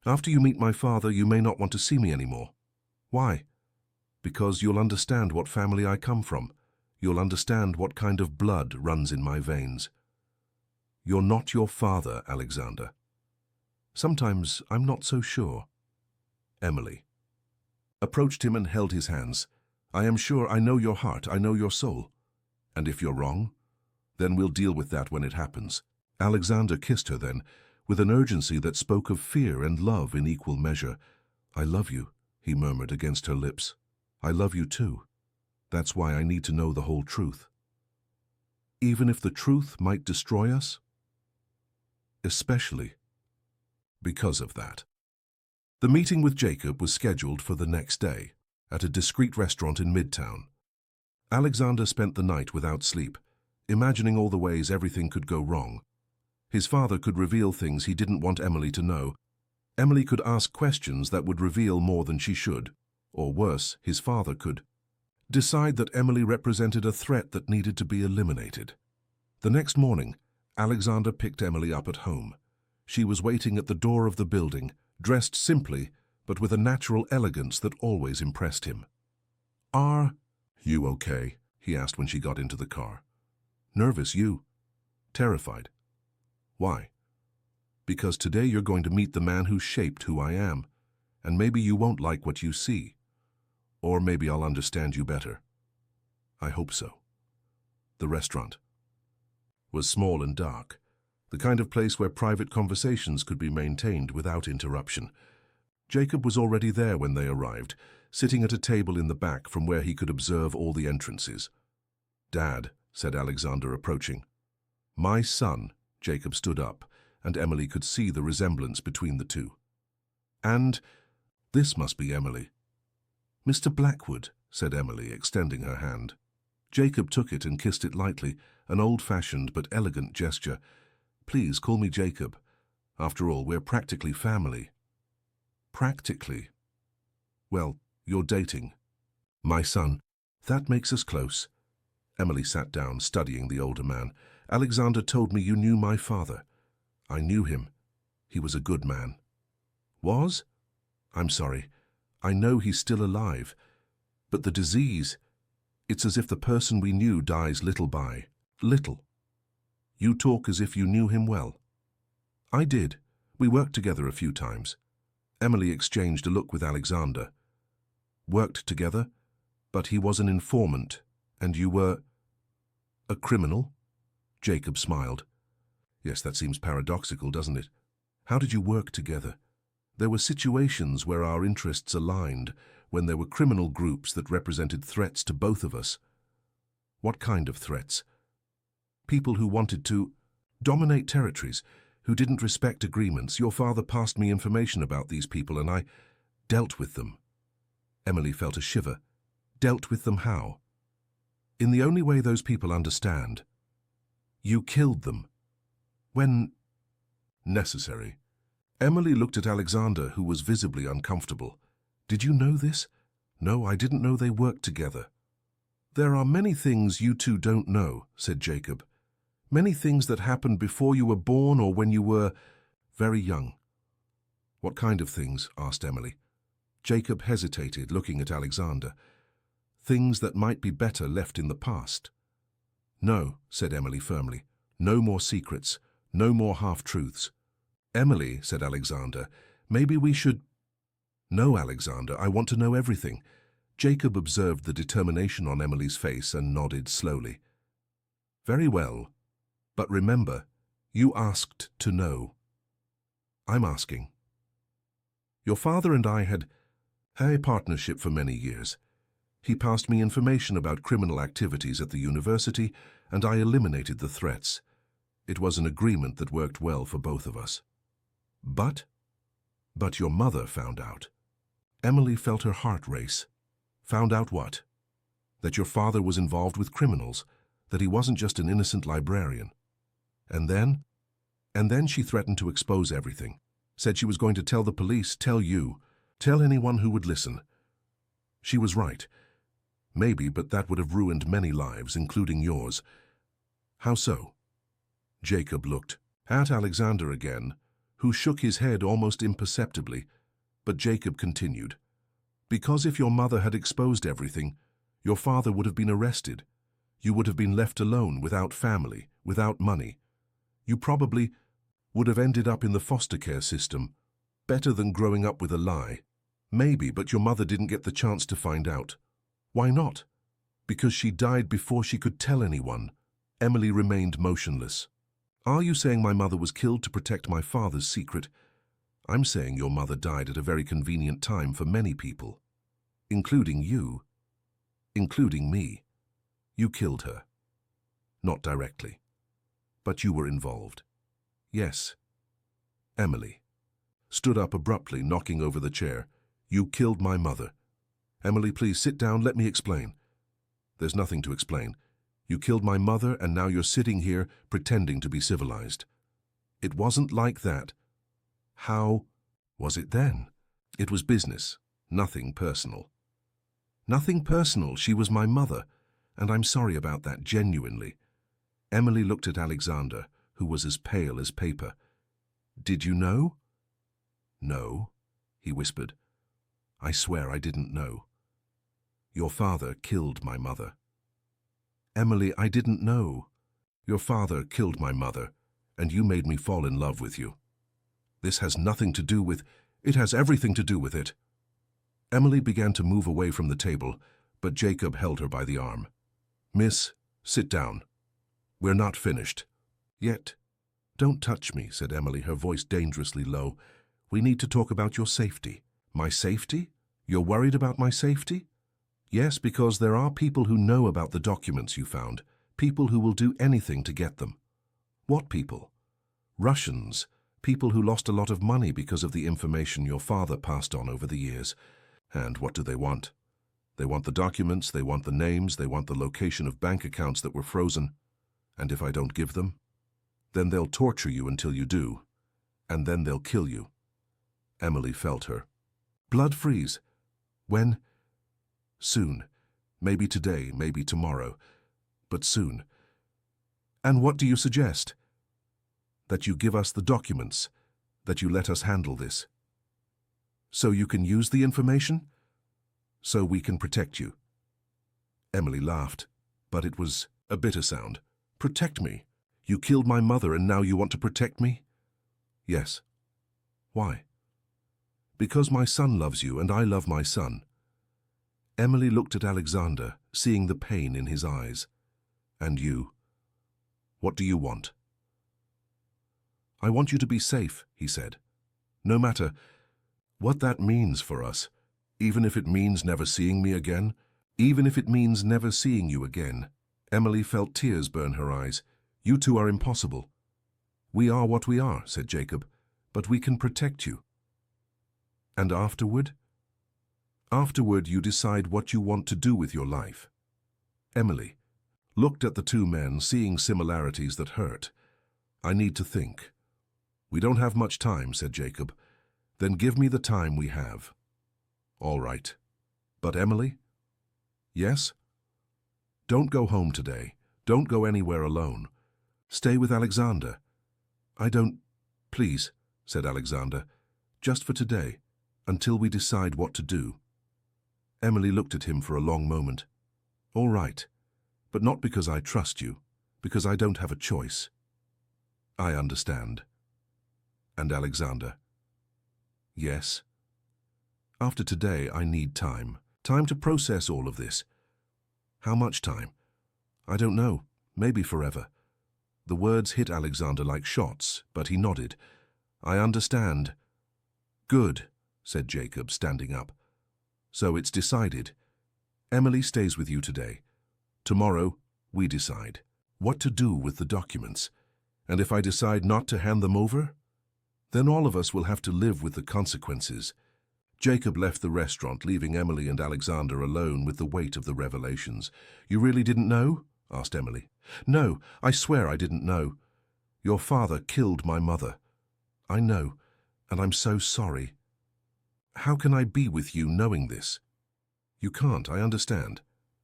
After you meet my father, you may not want to see me anymore. Why? Because you'll understand what family I come from. You'll understand what kind of blood runs in my veins. You're not your father, Alexander. Sometimes I'm not so sure. Emily approached him and held his hands. I am sure I know your heart, I know your soul. And if you're wrong, then we'll deal with that when it happens. Alexander kissed her then, with an urgency that spoke of fear and love in equal measure. I love you, he murmured against her lips. I love you too. That's why I need to know the whole truth. even if the truth might destroy us? Especially because of that. The meeting with Jacob was scheduled for the next day, at a discreet restaurant in Midtown. Alexander spent the night without sleep, imagining all the ways everything could go wrong. His father could reveal things he didn't want Emily to know. Emily could ask questions that would reveal more than she should. Or worse, his father could decide that Emily represented a threat that needed to be eliminated. The next morning, Alexander picked Emily up at home. She was waiting at the door of the building, dressed simply, but with a natural elegance that always impressed him. "Are you okay?" he asked when she got into the car. "Nervous, you?" "Terrified." "Why?" "Because today you're going to meet the man who shaped who I am, and maybe you won't like what you see. Or maybe I'll understand you better." "I hope so." The restaurant was small and dark, the kind of place where private conversations could be maintained without interruption. Jacob was already there when they arrived, sitting at a table in the back from where he could observe all the entrances. "Dad," said Alexander, approaching. "My son." Jacob stood up, and Emily could see the resemblance between the two. "And this must be Emily." "Mr. Blackwood," said Emily, extending her hand. Jacob took it and kissed it lightly, an old-fashioned but elegant gesture. "Please call me Jacob. After all, we're practically family." "Practically?" "Well, you're dating." "My son. That makes us close." Emily sat down, studying the older man. "Alexander told me you knew my father." "I knew him. He was a good man." "Was?" "I'm sorry. I know he's still alive. But the disease, it's as if the person we knew dies little by little." "You talk as if you knew him well." "I did. We worked together a few times." Emily exchanged a look with Alexander. "Worked together? But he was an informant, and you were a criminal?" Jacob smiled. "Yes, that seems paradoxical, doesn't it? How did you work together?" "There were situations where our interests aligned, when there were criminal groups that represented threats to both of us." "What kind of threats?" "People who wanted to dominate territories, who didn't respect agreements. Your father passed me information about these people, and I dealt with them." Emily felt a shiver. "Dealt with them how?" "In the only way those people understand." "You killed them." "When necessary." Emily looked at Alexander, who was visibly uncomfortable. "Did you know this?" "No, I didn't know they worked together." "There are many things you two don't know," said Jacob. "Many things that happened before you were born or when you were very young." "What kind of things?" asked Emily. Jacob hesitated, looking at Alexander. "Things that might be better left in the past." "No," said Emily firmly. "No more secrets. No more half-truths." "Emily," said Alexander, "maybe we should—" "No, Alexander, I want to know everything." Jacob observed the determination on Emily's face and nodded slowly. "Very well. But remember, you asked to know." "I'm asking." "Your father and I had a partnership for many years. He passed me information about criminal activities at the university, and I eliminated the threats. It was an agreement that worked well for both of us." But your mother found out." Emily felt her heart race. "Found out what?" "That your father was involved with criminals, that he wasn't just an innocent librarian." And then she threatened to expose everything. Said she was going to tell the police, tell you, tell anyone who would listen. She was right. Maybe, but that would have ruined many lives, including yours." "How so?" Jacob looked at Alexander again, who shook his head almost imperceptibly, but Jacob continued. "Because if your mother had exposed everything, your father would have been arrested. You would have been left alone, without family, without money. You probably would have ended up in the foster care system. Better than growing up with a lie." "Maybe, but your mother didn't get the chance to find out." "Why not?" "Because she died before she could tell anyone." Emily remained motionless. "Are you saying my mother was killed to protect my father's secret?" "I'm saying your mother died at a very convenient time for many people, including you, including me. You killed her." Not directly. But you were involved. Yes. Emily stood up abruptly, knocking over the chair. You killed my mother. Emily, please sit down. Let me explain. There's nothing to explain. You killed my mother, and now you're sitting here pretending to be civilized. It wasn't like that. How was it then? It was business, nothing personal. Nothing personal. She was my mother, and I'm sorry about that, genuinely. Emily looked at Alexander, who was as pale as paper. Did you know? No, he whispered. I swear I didn't know. Your father killed my mother. Emily, I didn't know. Your father killed my mother, and you made me fall in love with you. This has nothing to do with... It has everything to do with it. Emily began to move away from the table, but Jacob held her by the arm. Miss, sit down. We're not finished. Yet. Don't touch me, said Emily, her voice dangerously low. We need to talk about your safety. My safety? You're worried about my safety? Yes, because there are people who know about the documents you found. People who will do anything to get them. What people? Russians. People who lost a lot of money because of the information your father passed on over the years. And what do they want? They want the documents, they want the names, they want the location of bank accounts that were frozen. And if I don't give them, then they'll torture you until you do. And then they'll kill you. Emily felt her blood freeze. When? Soon. Maybe today, maybe tomorrow. But soon. And what do you suggest? That you give us the documents, that you let us handle this. So you can use the information? So we can protect you. Emily laughed, but it was a bitter sound. Protect me? You killed my mother and now you want to protect me? Yes. Why? Because my son loves you and I love my son. Emily looked at Alexander, seeing the pain in his eyes. And you? What do you want? I want you to be safe, he said. No matter what that means for us, even if it means never seeing me again, even if it means never seeing you again. Emily felt tears burn her eyes. You two are impossible. We are what we are, said Jacob, but we can protect you. And afterward? Afterward, you decide what you want to do with your life. Emily looked at the two men, seeing similarities that hurt. I need to think. We don't have much time, said Jacob. Then give me the time we have. All right. But Emily? Yes? Don't go home today. Don't go anywhere alone. Stay with Alexander. I don't... Please, said Alexander. Just for today, until we decide what to do. Emily looked at him for a long moment. All right, but not because I trust you, because I don't have a choice. I understand. And Alexander? Yes. After today, I need time. Time to process all of this. How much time? I don't know. Maybe forever. The words hit Alexander like shots, but he nodded. I understand. Good, said Jacob, standing up. So it's decided. Emily stays with you today. Tomorrow, we decide what to do with the documents. And if I decide not to hand them over, then all of us will have to live with the consequences. Jacob left the restaurant, leaving Emily and Alexander alone with the weight of the revelations. You really didn't know? Asked Emily. No, I swear I didn't know. Your father killed my mother. I know, and I'm so sorry. How can I be with you knowing this? You can't, I understand.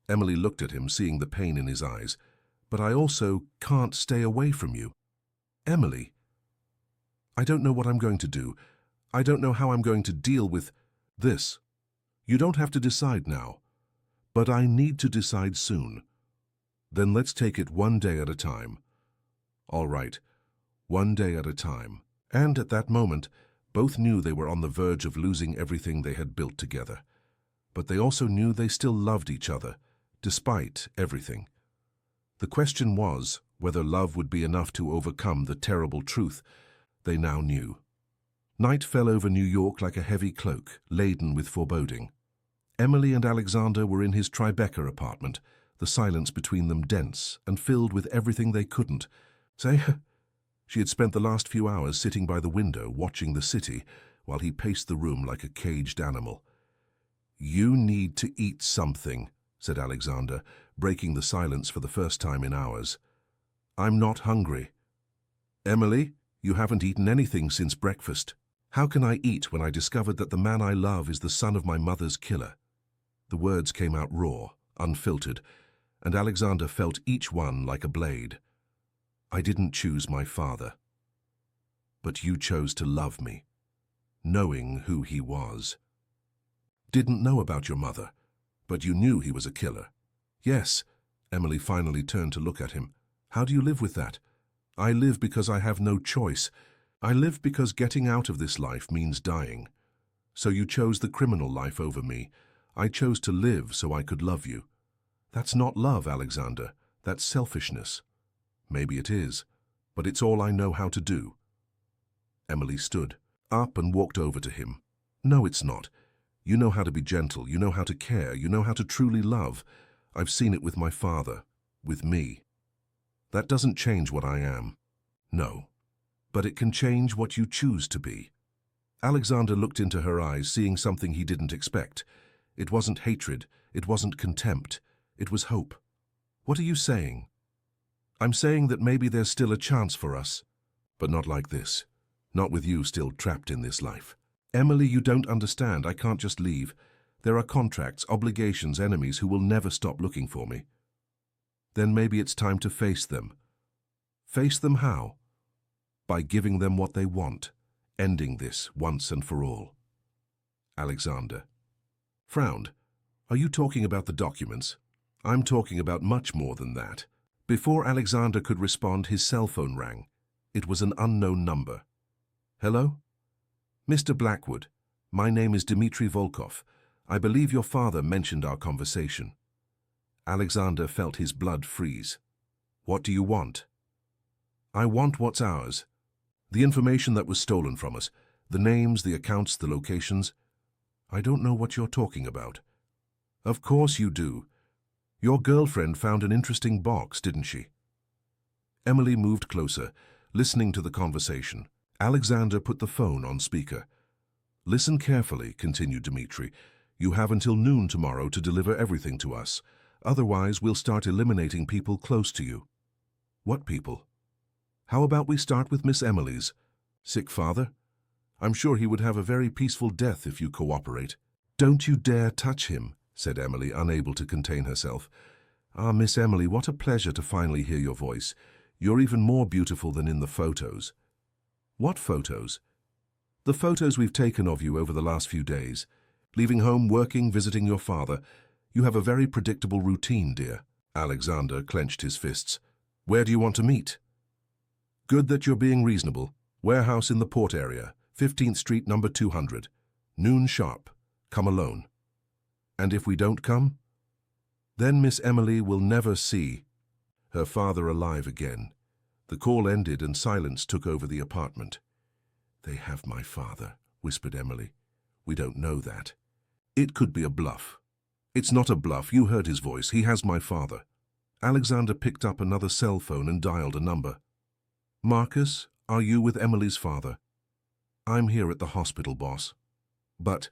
Emily looked at him, seeing the pain in his eyes. But I also can't stay away from you. Emily, I don't know what I'm going to do. I don't know how I'm going to deal with this. You don't have to decide now. But I need to decide soon. Then let's take it one day at a time. All right, one day at a time. And at that moment, both knew they were on the verge of losing everything they had built together. But they also knew they still loved each other, despite everything. The question was whether love would be enough to overcome the terrible truth they now knew. Night fell over New York like a heavy cloak, laden with foreboding. Emily and Alexander were in his Tribeca apartment, the silence between them dense and filled with everything they couldn't say. She had spent the last few hours sitting by the window watching the city while he paced the room like a caged animal. "You need to eat something," said Alexander, breaking the silence for the first time in hours. "I'm not hungry." "Emily, you haven't eaten anything since breakfast." "How can I eat when I discovered that the man I love is the son of my mother's killer?" The words came out raw, unfiltered, and Alexander felt each one like a blade. "I didn't choose my father. But you chose to love me, knowing who he was." "Didn't know about your mother, but you knew he was a killer." "Yes." Emily finally turned to look at him. "How do you live with that?" "I live because I have no choice. I live because getting out of this life means dying. So you chose the criminal life over me. I chose to live so I could love you." "That's not love, Alexander. That's selfishness." "Maybe it is, but it's all I know how to do." Emily stood up and walked over to him. "No, it's not. You know how to be gentle, you know how to care, you know how to truly love. I've seen it with my father, with me. That doesn't change what I am." "No, but it can change what you choose to be." Alexander looked into her eyes, seeing something he didn't expect. It wasn't hatred, it wasn't contempt, it was hope. "What are you saying?" "I'm saying that maybe there's still a chance for us. But not like this. Not with you still trapped in this life." "Emily, you don't understand. I can't just leave. There are contracts, obligations, enemies who will never stop looking for me." "Then maybe it's time to face them." "Face them how?" "By giving them what they want, ending this once and for all." Alexander frowned. "Are you talking about the documents?" "I'm talking about much more than that." Before Alexander could respond, his cell phone rang. It was an unknown number. "Hello?" "Mr. Blackwood, my name is Dmitry Volkov. I believe your father mentioned our conversation." Alexander felt his blood freeze. "What do you want?" "I want what's ours. The information that was stolen from us. The names, the accounts, the locations." "I don't know what you're talking about." "Of course you do. Your girlfriend found an interesting box, didn't she?" Emily moved closer, listening to the conversation. Alexander put the phone on speaker. "Listen carefully," continued Dmitry. "You have until noon tomorrow to deliver everything to us. Otherwise, we'll start eliminating people close to you." "What people?" "How about we start with Miss Emily's sick father? I'm sure he would have a very peaceful death if you cooperate." "Don't you dare touch him," said Emily, unable to contain herself. "Ah, Miss Emily, what a pleasure to finally hear your voice. You're even more beautiful than in the photos." "What photos?" "The photos we've taken of you over the last few days. Leaving home, working, visiting your father. You have a very predictable routine, dear." Alexander clenched his fists. "Where do you want to meet?" "Good that you're being reasonable. Warehouse in the port area, 15th Street, number 200. Noon sharp. Come alone." "And if we don't come?" "Then Miss Emily will never see her father alive again." The call ended and silence took over the apartment. "They have my father," whispered Emily. "We don't know that." "It could be a bluff." "It's not a bluff. You heard his voice. He has my father." Alexander picked up another cell phone and dialed a number. "Marcus, are you with Emily's father?" "I'm here at the hospital, boss." "But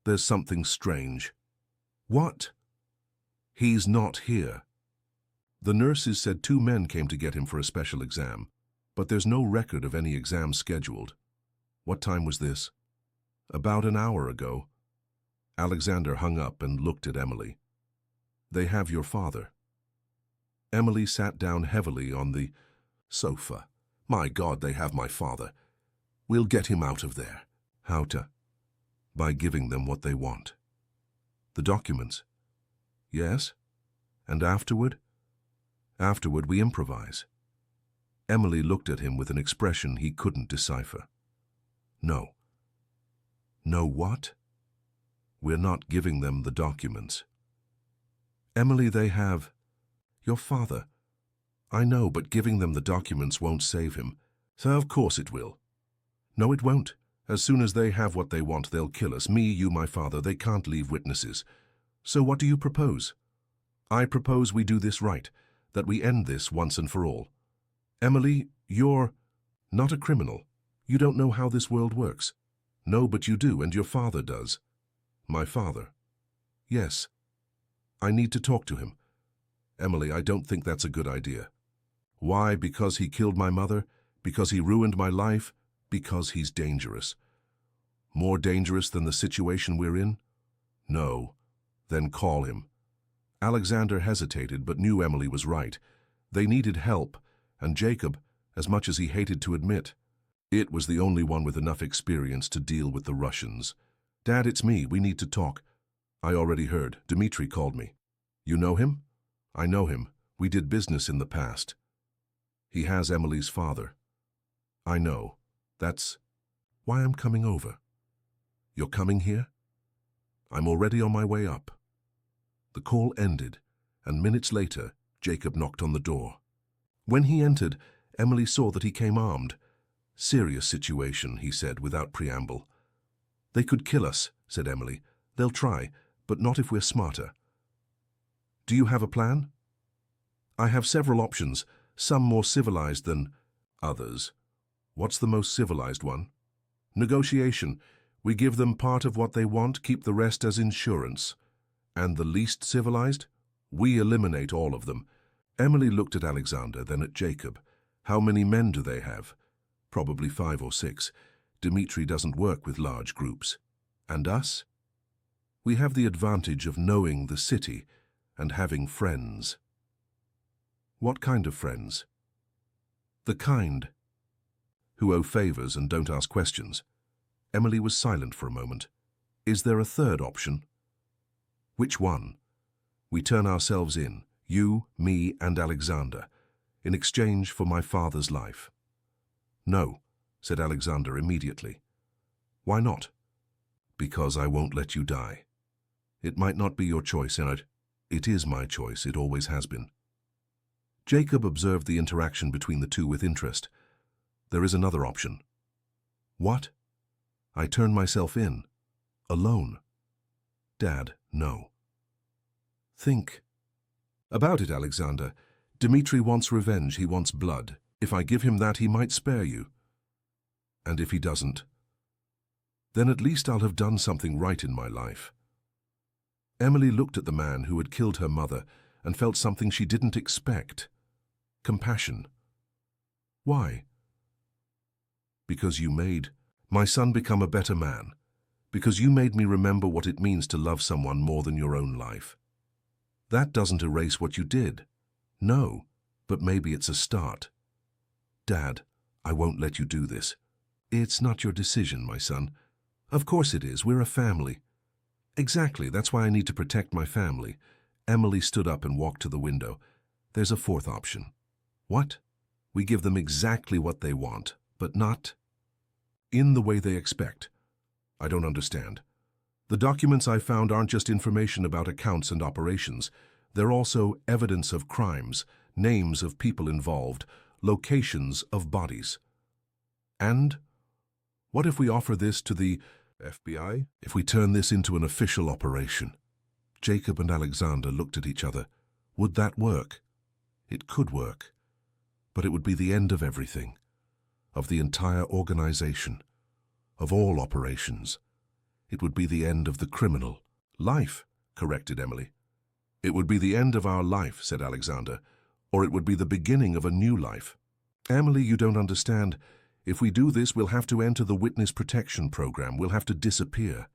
there's something strange." "What?" "He's not here. The nurses said 2 men came to get him for a special exam, but there's no record of any exam scheduled." "What time was this?" "About an hour ago." Alexander hung up and looked at Emily. "They have your father." Emily sat down heavily on the sofa. "My God, they have my father. We'll get him out of there." "How to?" "By giving them what they want." "The documents?" "Yes. And afterward?" "Afterward, we improvise." Emily looked at him with an expression he couldn't decipher. "No." "No what?" "We're not giving them the documents." "Emily, they have your father." "I know, but giving them the documents won't save him." "So of course it will." "No, it won't. As soon as they have what they want, they'll kill us. Me, you, my father. They can't leave witnesses." "So what do you propose?" I propose we do this right, that we end this once and for all. Emily, you're not a criminal. You don't know how this world works. No, but you do, and your father does. My father? Yes. I need to talk to him. Emily, I don't think that's a good idea. Why? Because he killed my mother? Because he ruined my life? Because he's dangerous. More dangerous than the situation we're in? No. Then call him. Alexander hesitated, but knew Emily was right. They needed help, and Jacob, as much as he hated to admit, it was the only one with enough experience to deal with the Russians. Dad, it's me. We need to talk. I already heard. Dmitri called me. You know him? I know him. We did business in the past. He has Emily's father. I know. That's why I'm coming over. You're coming here? I'm already on my way up. The call ended, and minutes later, Jacob knocked on the door. When he entered, Emily saw that he came armed. Serious situation, he said without preamble. They could kill us, said Emily. They'll try, but not if we're smarter. Do you have a plan? I have several options, some more civilized than others. What's the most civilized one? Negotiation. We give them part of what they want, keep the rest as insurance. And the least civilized? We eliminate all of them. Emily looked at Alexander, then at Jacob. How many men do they have? Probably 5 or 6. Dmitri doesn't work with large groups. And us? We have the advantage of knowing the city and having friends. What kind of friends? The kind who owe favors and don't ask questions. Emily was silent for a moment. Is there a third option? Which one? We turn ourselves in, you, me, and Alexander, in exchange for my father's life. No, said Alexander immediately. Why not? Because I won't let you die. It might not be your choice, and it is my choice, it always has been. Jacob observed the interaction between the two with interest. There is another option. What? I turn myself in. Alone. Dad, no. Think. About it, Alexander. Dmitri wants revenge, he wants blood. If I give him that, he might spare you. And if he doesn't, then at least I'll have done something right in my life. Emily looked at the man who had killed her mother and felt something she didn't expect. Compassion. Why? Because you made my son become a better man. Because you made me remember what it means to love someone more than your own life. That doesn't erase what you did. No, but maybe it's a start. Dad, I won't let you do this. It's not your decision, my son. Of course it is. We're a family. Exactly. That's why I need to protect my family. Emily stood up and walked to the window. There's a fourth option. What? We give them exactly what they want, but not in the way they expect. I don't understand. The documents I found aren't just information about accounts and operations. They're also evidence of crimes, names of people involved, locations of bodies. And what if we offer this to the FBI? If we turn this into an official operation? Jacob and Alexander looked at each other. Would that work? It could work. But it would be the end of everything. Of the entire organization. Of all operations. It would be the end of the criminal. Life, corrected Emily. It would be the end of our life, said Alexander. Or it would be the beginning of a new life. Emily, you don't understand. If we do this, we'll have to enter the witness protection program. We'll have to disappear.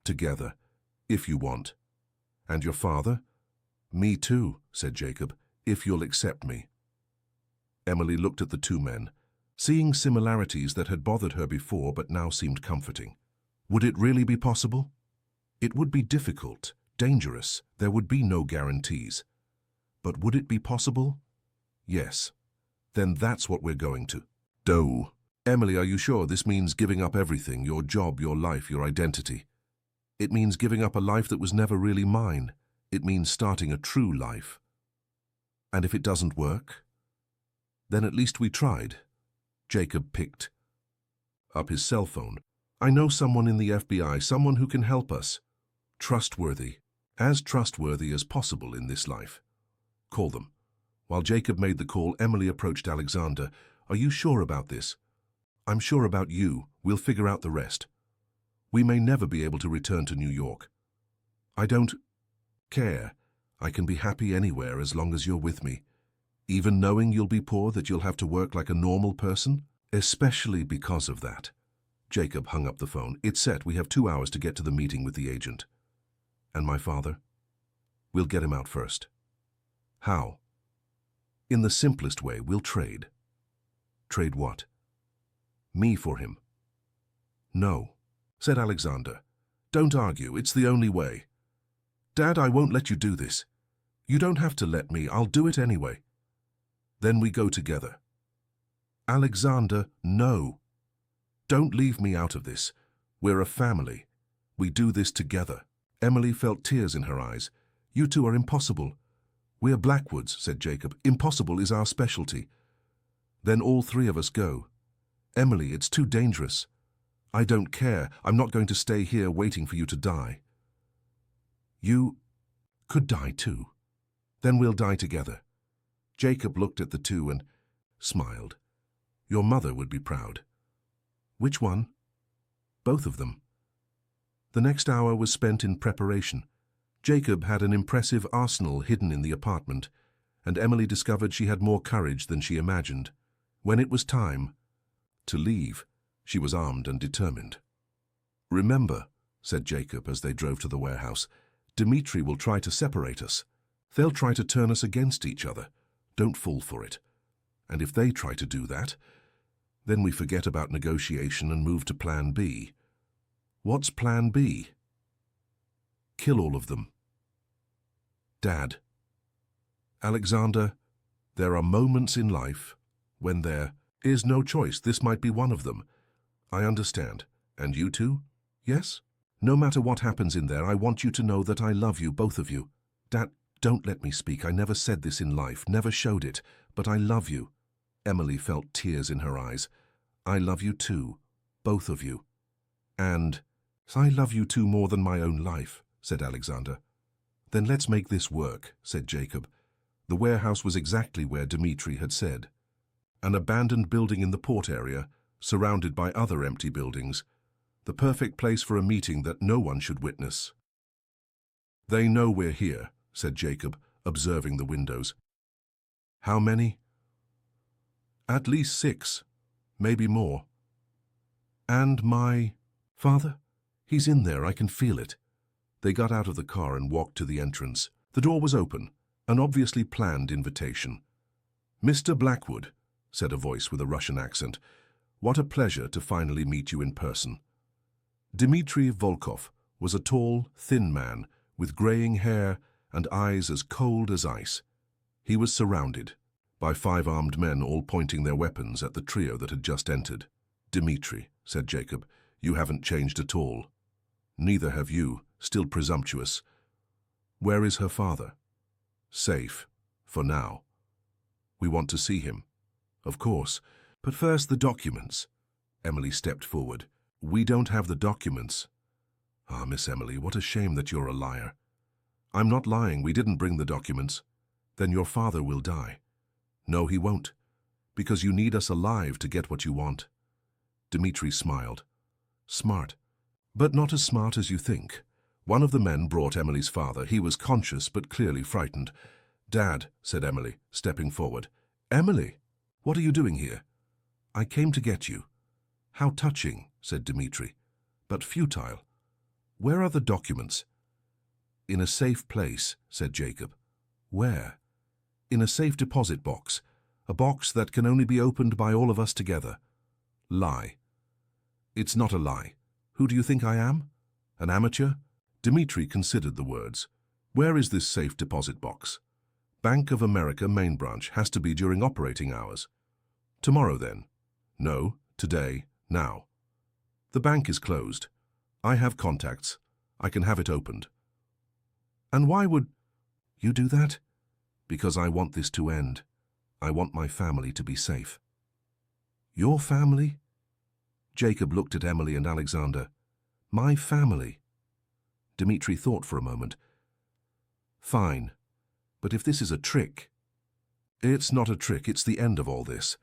Together, if you want. And your father? Me too, said Jacob, if you'll accept me. Emily looked at the two men, seeing similarities that had bothered her before but now seemed comforting. Would it really be possible? It would be difficult, dangerous. There would be no guarantees. But would it be possible? Yes. Then that's what we're going to do. Emily, are you sure this means giving up everything, your job, your life, your identity? It means giving up a life that was never really mine. It means starting a true life. And if it doesn't work? Then at least we tried. Jacob picked up his cell phone. I know someone in the FBI, someone who can help us. Trustworthy. as trustworthy as possible in this life. Call them. While Jacob made the call, Emily approached Alexander. Are you sure about this? I'm sure about you. We'll figure out the rest. We may never be able to return to New York. I don't care. I can be happy anywhere as long as you're with me. Even knowing you'll be poor, that you'll have to work like a normal person? Especially because of that. Jacob hung up the phone. It's set. We have 2 hours to get to the meeting with the agent. And my father? We'll get him out first. How? In the simplest way, we'll trade. Trade what? Me for him. No, said Alexander. Don't argue. It's the only way. Dad, I won't let you do this. You don't have to let me. I'll do it anyway. Then we go together. Alexander, no. Don't leave me out of this. We're a family. We do this together. Emily felt tears in her eyes. You two are impossible. We're Blackwoods, said Jacob. Impossible is our specialty. Then all three of us go. Emily, it's too dangerous. I don't care. I'm not going to stay here waiting for you to die. You could die too. Then we'll die together. Jacob looked at the two and smiled. Your mother would be proud. Which one? Both of them. The next hour was spent in preparation. Jacob had an impressive arsenal hidden in the apartment, and Emily discovered she had more courage than she imagined. When it was time to leave, she was armed and determined. Remember, said Jacob as they drove to the warehouse, Dimitri will try to separate us. They'll try to turn us against each other. Don't fall for it. And if they try to do that, then we forget about negotiation and move to Plan B. What's Plan B? Kill all of them. Dad. Alexander, there are moments in life when there is no choice. This might be one of them. I understand. And you too? Yes? No matter what happens in there, I want you to know that I love you, both of you. Dad, don't let me speak. I never said this in life, never showed it, but I love you. Emily felt tears in her eyes. I love you too, both of you. And I love you too more than my own life, said Alexander. Then let's make this work, said Jacob. The warehouse was exactly where Dimitri had said. An abandoned building in the port area, surrounded by other empty buildings. The perfect place for a meeting that no one should witness. They know we're here, said Jacob, observing the windows. How many? At least 6, maybe more. And my father? He's in there, I can feel it. They got out of the car and walked to the entrance. The door was open, an obviously planned invitation. Mr. Blackwood, said a voice with a Russian accent, what a pleasure to finally meet you in person. Dmitri Volkov was a tall, thin man with graying hair and eyes as cold as ice. He was surrounded by 5 armed men, all pointing their weapons at the trio that had just entered. Dmitri, said Jacob, you haven't changed at all. Neither have you, still presumptuous. Where is her father? Safe, for now. We want to see him. Of course, but first the documents. Emily stepped forward. We don't have the documents. Ah, Miss Emily, what a shame that you're a liar. I'm not lying, we didn't bring the documents. Then your father will die. No, he won't, because you need us alive to get what you want. Dmitri smiled. Smart, but not as smart as you think. One of the men brought Emily's father. He was conscious but clearly frightened. Dad, said Emily, stepping forward. Emily, what are you doing here? I came to get you. How touching, said Dmitri, but futile. Where are the documents? In a safe place, said Jacob. Where? In a safe deposit box, a box that can only be opened by all of us together. Lie. It's not a lie. Who do you think I am? An amateur? Dmitri considered the words. Where is this safe deposit box? Bank of America main branch, has to be during operating hours. Tomorrow then? No, today, now. The bank is closed. I have contacts. I can have it opened. And why would you do that? Because I want this to end. I want my family to be safe. Your family? Jacob looked at Emily and Alexander. My family. Dmitri thought for a moment. Fine. But if this is a trick... It's not a trick, it's the end of all this.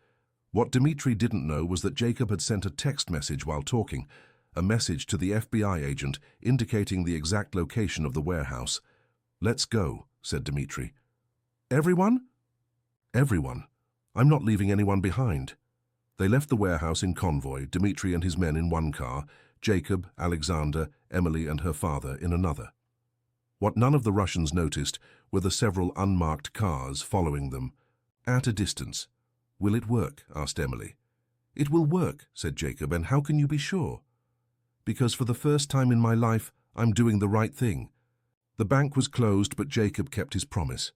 What Dmitri didn't know was that Jacob had sent a text message while talking, a message to the FBI agent indicating the exact location of the warehouse. "Let's go," said Dmitri. "Everyone?" "Everyone. I'm not leaving anyone behind." They left the warehouse in convoy, Dmitri and his men in one car, Jacob, Alexander, Emily and her father in another. What none of the Russians noticed were the several unmarked cars following them, at a distance. "Will it work?" asked Emily. "It will work," said Jacob, "and how can you be sure?" "Because for the first time in my life, I'm doing the right thing." The bank was closed, but Jacob kept his promise.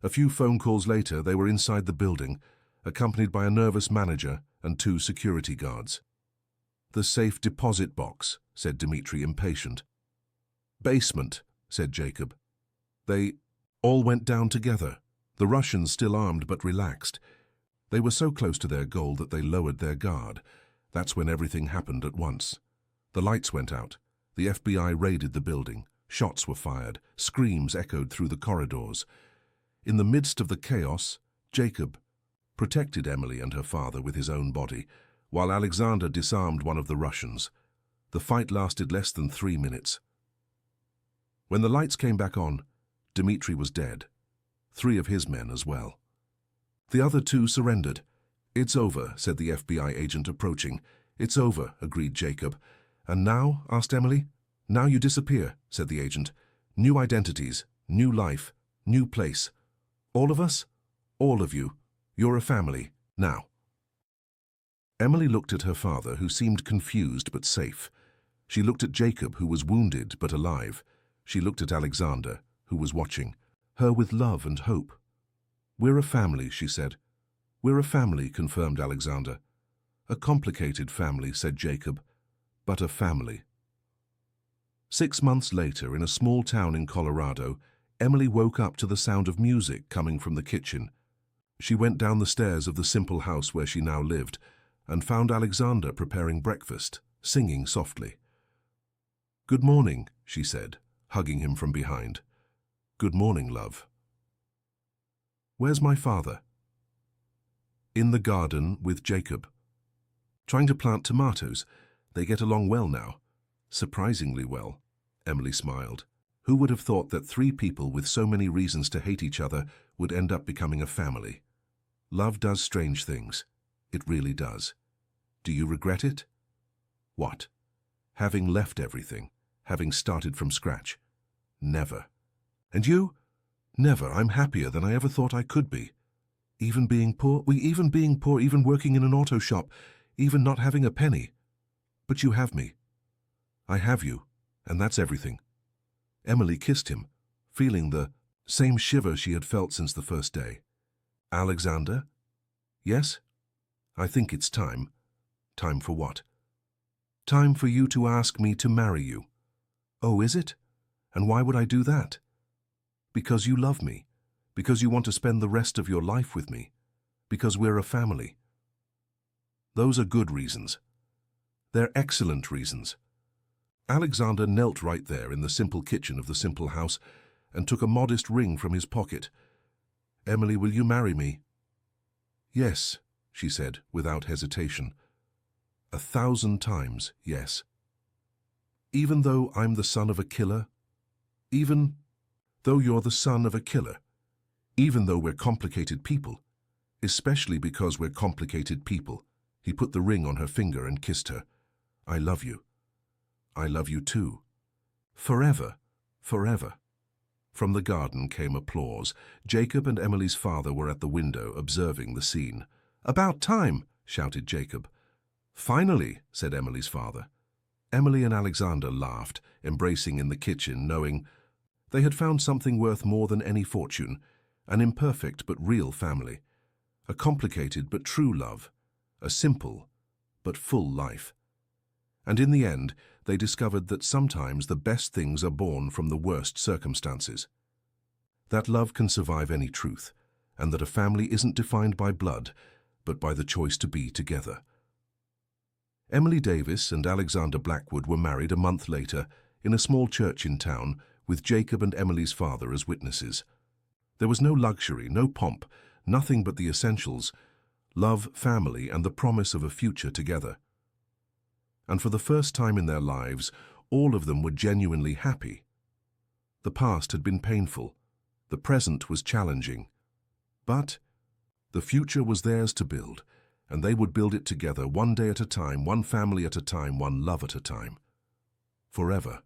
A few phone calls later, they were inside the building, accompanied by a nervous manager and 2 security guards. "The safe deposit box," said Dmitri, impatient. "Basement," said Jacob. They all went down together, the Russians still armed but relaxed. They were so close to their goal that they lowered their guard. That's when everything happened at once. The lights went out. The FBI raided the building. Shots were fired. Screams echoed through the corridors. In the midst of the chaos, Jacob protected Emily and her father with his own body, while Alexander disarmed one of the Russians. The fight lasted less than 3 minutes. When the lights came back on, Dmitri was dead. 3 of his men as well. The other 2 surrendered. "It's over," said the FBI agent approaching. "It's over," agreed Jacob. "And now?" asked Emily. "Now you disappear," said the agent. "New identities, new life, new place. All of us? All of you. You're a family, now." Emily looked at her father, who seemed confused but safe. She looked at Jacob, who was wounded but alive. She looked at Alexander, who was watching, her with love and hope. "We're a family," she said. "We're a family," confirmed Alexander. "A complicated family," said Jacob, "but a family." 6 months later, in a small town in Colorado, Emily woke up to the sound of music coming from the kitchen. She went down the stairs of the simple house where she now lived and found Alexander preparing breakfast, singing softly. "Good morning," she said, hugging him from behind. "Good morning, love." "Where's my father?" "In the garden with Jacob. Trying to plant tomatoes. They get along well now." "Surprisingly well," Emily smiled. Who would have thought that 3 people with so many reasons to hate each other would end up becoming a family? Love does strange things. It really does. Do you regret it? What? Having left everything, having started from scratch? Never. And you? Never. I'm happier than I ever thought I could be. Even being poor, even working in an auto shop, even not having a penny. But you have me. I have you, and that's everything. Emily kissed him, feeling the same shiver she had felt since the first day. "Alexander?" "Yes? I think it's time." "Time for what?" "Time for you to ask me to marry you." "Oh, is it? And why would I do that?" "Because you love me. Because you want to spend the rest of your life with me. Because we're a family." "Those are good reasons. They're excellent reasons." Alexander knelt right there in the simple kitchen of the simple house and took a modest ring from his pocket. "Emily, will you marry me?" "Yes," she said without hesitation. 1,000 times yes. "Even though I'm the son of a killer? Even though you're the son of a killer? Even though we're complicated people? Especially because we're complicated people." He put the ring on her finger and kissed her. "I love you. I love you too. Forever, forever." From the garden came applause. Jacob and Emily's father were at the window, observing the scene. "About time!" shouted Jacob. "Finally," said Emily's father. Emily and Alexander laughed, embracing in the kitchen, knowing they had found something worth more than any fortune, an imperfect but real family, a complicated but true love, a simple but full life. And in the end, they discovered that sometimes the best things are born from the worst circumstances. That love can survive any truth, and that a family isn't defined by blood, but by the choice to be together. Emily Davis and Alexander Blackwood were married a month later in a small church in town with Jacob and Emily's father as witnesses. There was no luxury, no pomp, nothing but the essentials: love, family, and the promise of a future together. And for the first time in their lives, all of them were genuinely happy. The past had been painful. The present was challenging. But the future was theirs to build, and they would build it together, one day at a time, one family at a time, one love at a time. Forever.